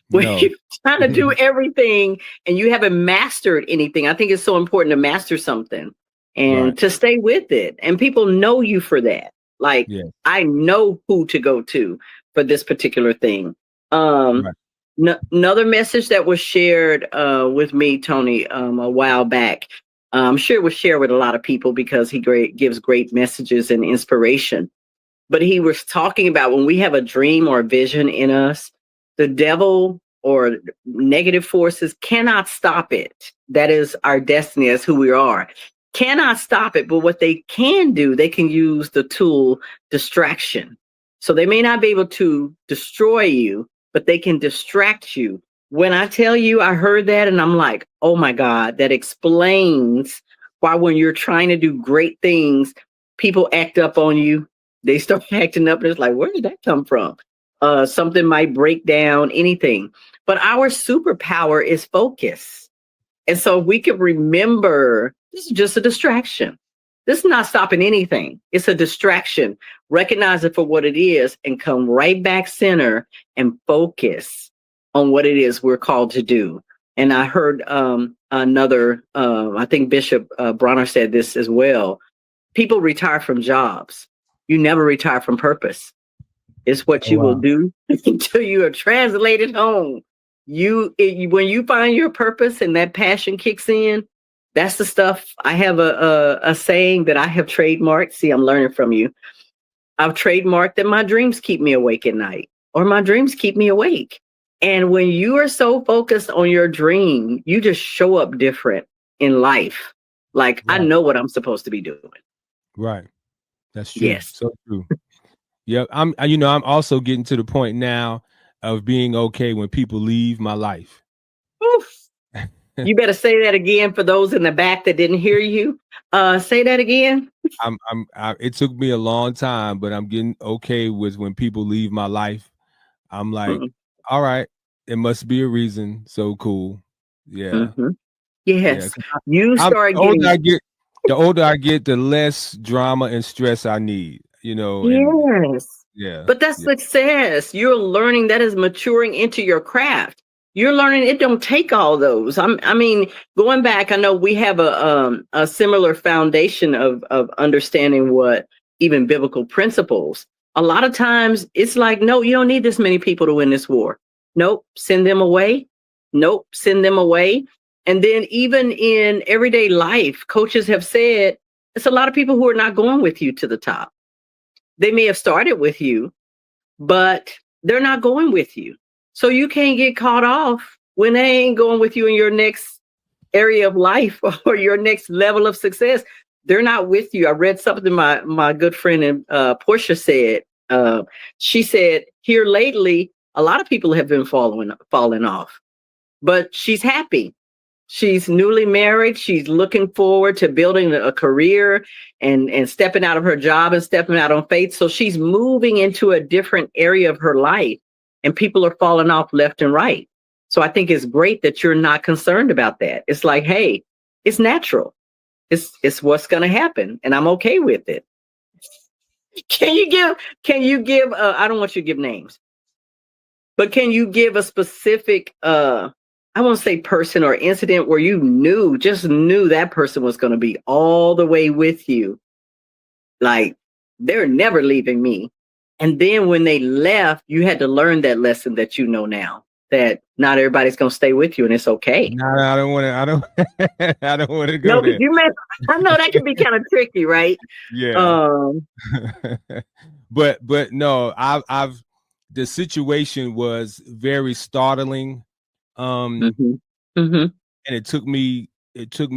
When you're trying to do everything and you haven't mastered anything, I think it's so important to master something and to stay with it. And people know you for that. Like, I know who to go to for this particular thing. Another message that was shared with me, Tony, a while back. I'm sure it was shared with a lot of people because he gives great messages and inspiration. But he was talking about when we have a dream or a vision in us, the devil or negative forces cannot stop it. That is our destiny, as who we are. Cannot stop it, but what they can do, they can use the tool distraction. So they may not be able to destroy you, but they can distract you. When I tell you, I heard that and I'm like, oh my God, that explains why when you're trying to do great things, people act up on you. They start acting up and it's like, where did that come from? Something might break down, anything. But our superpower is focus. And so if we can remember, this is just a distraction. This is not stopping anything. It's a distraction. Recognize it for what it is and come right back center and focus on what it is we're called to do. And I heard another, I think Bishop Bronner said this as well. People retire from jobs. You never retire from purpose. It's what you will do until you are translated home. When you find your purpose and that passion kicks in, that's the stuff. I have a saying that I have trademarked. See, I'm learning from you. I've trademarked that my dreams keep me awake at night, or my dreams keep me awake. And when you are so focused on your dream, you just show up different in life. Like, I know what I'm supposed to be doing. Right. That's true. Yes. So true. Yeah. I'm also getting to the point now of being okay when people leave my life. Oof. You better say that again for those in the back that didn't hear you. Say that again. It took me a long time, but I'm getting okay with when people leave my life. I'm like, all right, it must be a reason. So cool. Yeah. Yes. Yeah. The older I get, the less drama and stress I need. You know. Yes. Yeah. But that's success. You're learning, that is maturing into your craft. You're learning it don't take all those. I mean, going back, I know we have a similar foundation of understanding what even biblical principles. A lot of times it's like, no, you don't need this many people to win this war. Nope, send them away. Nope, send them away. And then even in everyday life, coaches have said it's a lot of people who are not going with you to the top. They may have started with you, but they're not going with you. So you can't get caught off when they ain't going with you in your next area of life or your next level of success. They're not with you. I read something my good friend Portia said. She said, here lately, a lot of people have been falling off, but she's happy. She's newly married. She's looking forward to building a career and stepping out of her job and stepping out on faith. So she's moving into a different area of her life, and people are falling off left and right. So I think it's great that you're not concerned about that. It's like, hey, it's natural. It's what's going to happen, and I'm okay with it. Can you give, I don't want you to give names, but can you give a specific, I won't say person or incident where you just knew that person was going to be all the way with you. Like, they're never leaving me. And then when they left, you had to learn that lesson that you know now, that not everybody's going to stay with you, and it's okay. No, I don't want to. I don't want to go there. I know that can be kind of tricky, right? Yeah. But no, I've the situation was very startling. And it took me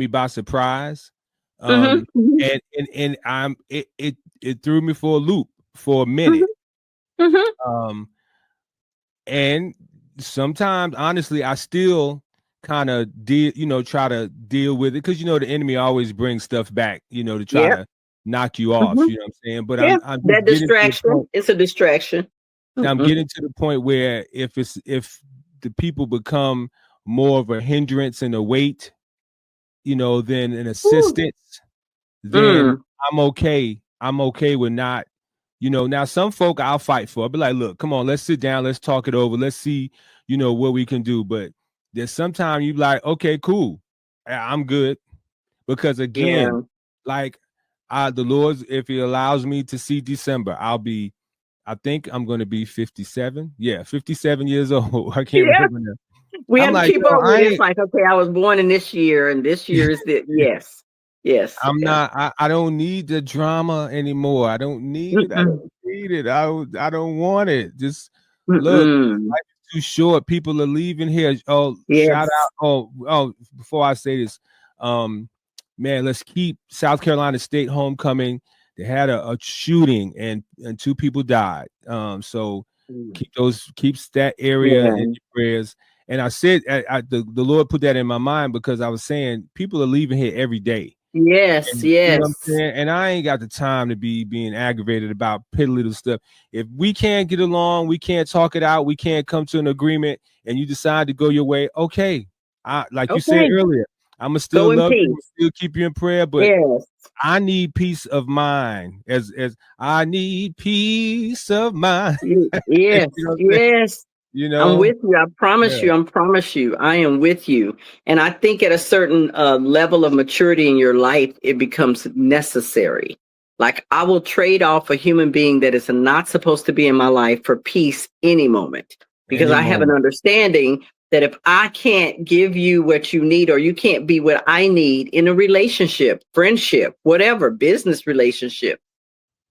by surprise. And it threw me for a loop for a minute. And sometimes, honestly, I still kind of try to deal with it, because the enemy always brings stuff back, to try to knock you off. You know what I'm saying? But I'm that distraction. It's a distraction. I'm getting to the point where if the people become more of a hindrance and a weight, than an assistance, then I'm okay. I'm okay with not, now some folk I'll fight for. I'll be like, look, come on, let's sit down, let's talk it over, let's see, what we can do. But there's sometimes you like, okay, cool, I'm good. Because again, like the Lord, if he allows me to see December, I think I'm going to be 57. Yeah, 57 years old. I can't remember now. We have to keep up with it. It's like, okay, I was born in this year, and this year is the yes. I'm not. I don't need the drama anymore. I don't need it. I don't need it. I don't want it. Just look. Life is too short. People are leaving here. Oh, shout out. Oh. Before I say this, man, let's keep South Carolina State homecoming. They had a shooting and 2 people died. So keep that area in your prayers. And I said, the Lord put that in my mind, because I was saying people are leaving here every day. Yes, and, yes. You know what I'm saying? And I ain't got the time to be being aggravated about petty little stuff. If we can't get along, we can't talk it out, we can't come to an agreement, and you decide to go your way, okay. You said earlier, I'm gonna still love you, still keep you in prayer, but I need peace of mind. As I need peace of mind. Yes, yes. I'm with you. I promise you. I am with you. And I think at a certain level of maturity in your life, it becomes necessary. Like, I will trade off a human being that is not supposed to be in my life for peace any moment, because I have an understanding that if I can't give you what you need, or you can't be what I need in a relationship, friendship, whatever, business relationship,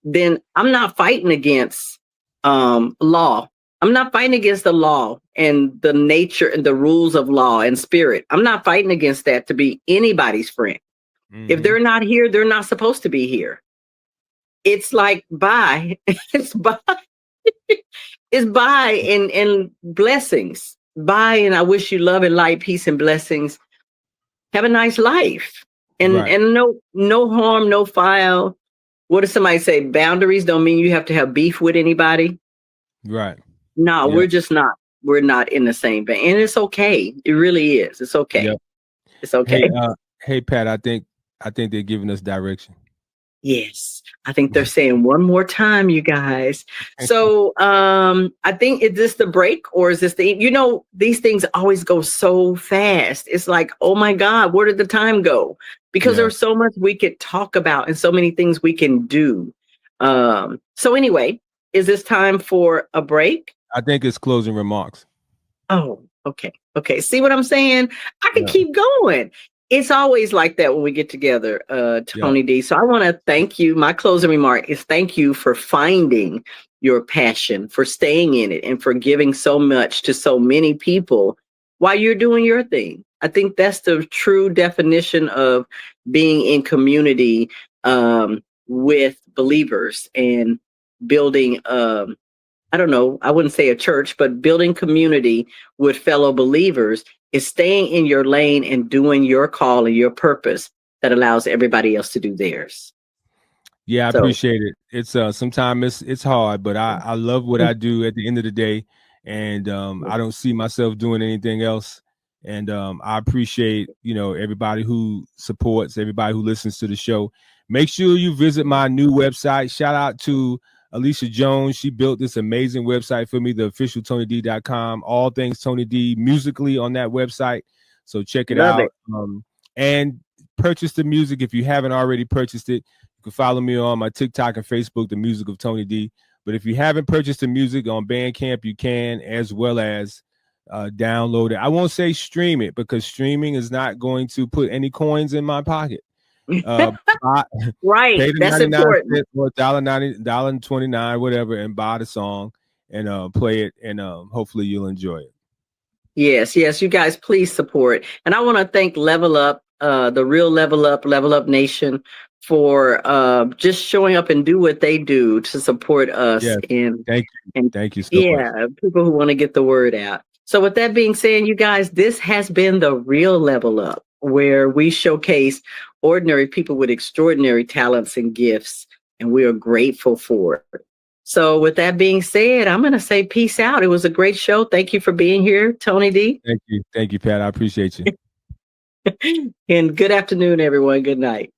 then I'm not fighting against law. I'm not fighting against the law and the nature and the rules of law and spirit. I'm not fighting against that to be anybody's friend. If they're not here, they're not supposed to be here. It's like, bye. It's bye. It's bye and blessings. Bye, and I wish you love and light, peace and blessings. Have a nice life. And no harm, no foul. What does somebody say? Boundaries don't mean you have to have beef with anybody. Right. No, we're just not. We're not in the same vein. And it's okay. It really is. It's okay. It's okay. Hey, Pat, I think they're giving us direction. Yes. I think they're saying one more time, you guys. So I think, is this the break or is this these things always go so fast. It's like, oh my God, where did the time go? Because there's so much we could talk about and so many things we can do. So anyway, is this time for a break? I think it's closing remarks. Oh, okay. Okay. See what I'm saying? I can keep going. It's always like that when we get together, Tony D. So I want to thank you. My closing remark is thank you for finding your passion, for staying in it, and for giving so much to so many people while you're doing your thing. I think that's the true definition of being in community with believers and building I don't know, I wouldn't say a church, but building community with fellow believers is staying in your lane and doing your call and your purpose that allows everybody else to do theirs. Yeah, I appreciate it. It's sometimes it's hard, but I love what I do at the end of the day, and I don't see myself doing anything else. And I appreciate, everybody who supports, everybody who listens to the show. Make sure you visit my new website. Shout out to Alicia Jones. She built this amazing website for me, the officialtonyd.com, all things Tony D musically on that website. So check it out. And purchase the music if you haven't already purchased it. You can follow me on my TikTok and Facebook, The Music of Tony D. But if you haven't purchased the music on Bandcamp, you can, as well as download it. I won't say stream it because streaming is not going to put any coins in my pocket. Right, that's important. Or $1.29, whatever, and buy the song and play it, and hopefully you'll enjoy it. Yes, you guys, please support. And I want to thank Level Up, the real Level Up Nation, for just showing up and do what they do to support us. Yes, thank you so much. People who want to get the word out. So with that being said, you guys, this has been the real Level Up, where we showcase ordinary people with extraordinary talents and gifts, and we are grateful for it. So with that being said, I'm going to say peace out. It was a great show. Thank you for being here, Tony D. Thank you, Pat. I appreciate you. And good afternoon, everyone. Good night.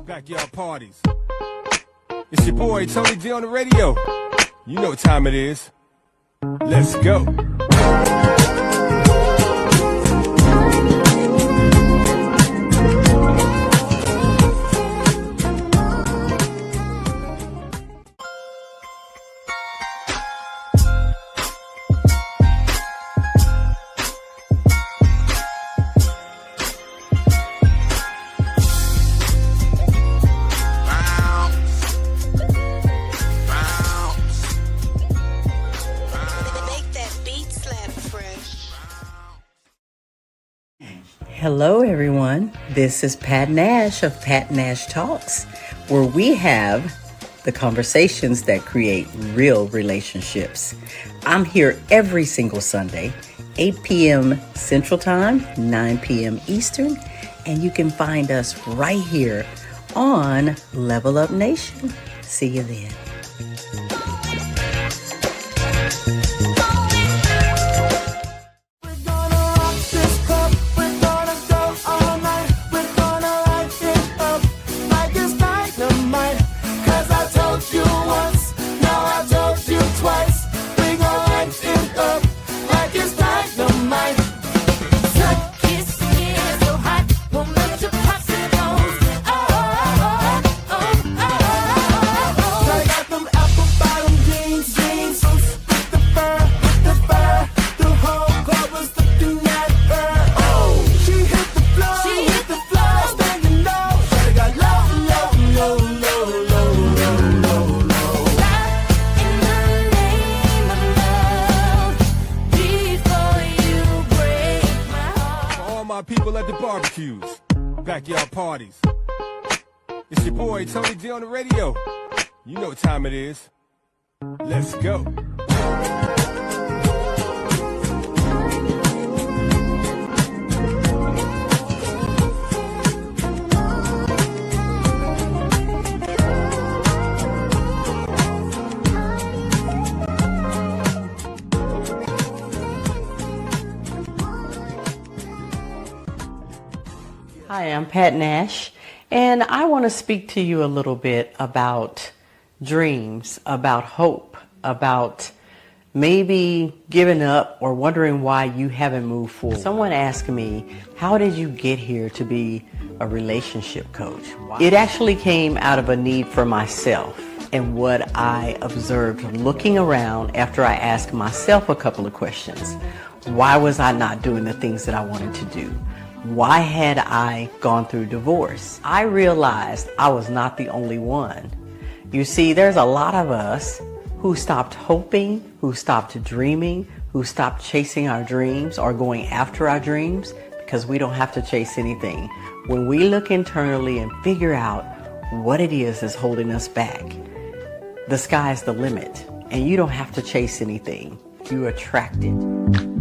Backyard parties. It's your boy Tony D on the radio. You know what time it is. Let's go. Hello, everyone. This is Pat Nash of Pat Nash Talks, where we have the conversations that create real relationships. I'm here every single Sunday, 8 p.m. Central Time, 9 p.m. Eastern, and you can find us right here on Level Up Nation. See you then. People at the barbecues, backyard parties. It's your boy Tony D on the radio. You know what time it is. Let's go. Hi, I'm Pat Nash, and I want to speak to you a little bit about dreams, about hope, about maybe giving up or wondering why you haven't moved forward. Someone asked me, how did you get here to be a relationship coach? It actually came out of a need for myself and what I observed looking around after I asked myself a couple of questions. Why was I not doing the things that I wanted to do? Why had I gone through divorce? I realized I was not the only one. You see, there's a lot of us who stopped hoping, who stopped dreaming, who stopped chasing our dreams or going after our dreams because we don't have to chase anything. When we look internally and figure out what it is that's holding us back, the sky's the limit and you don't have to chase anything. You attract it.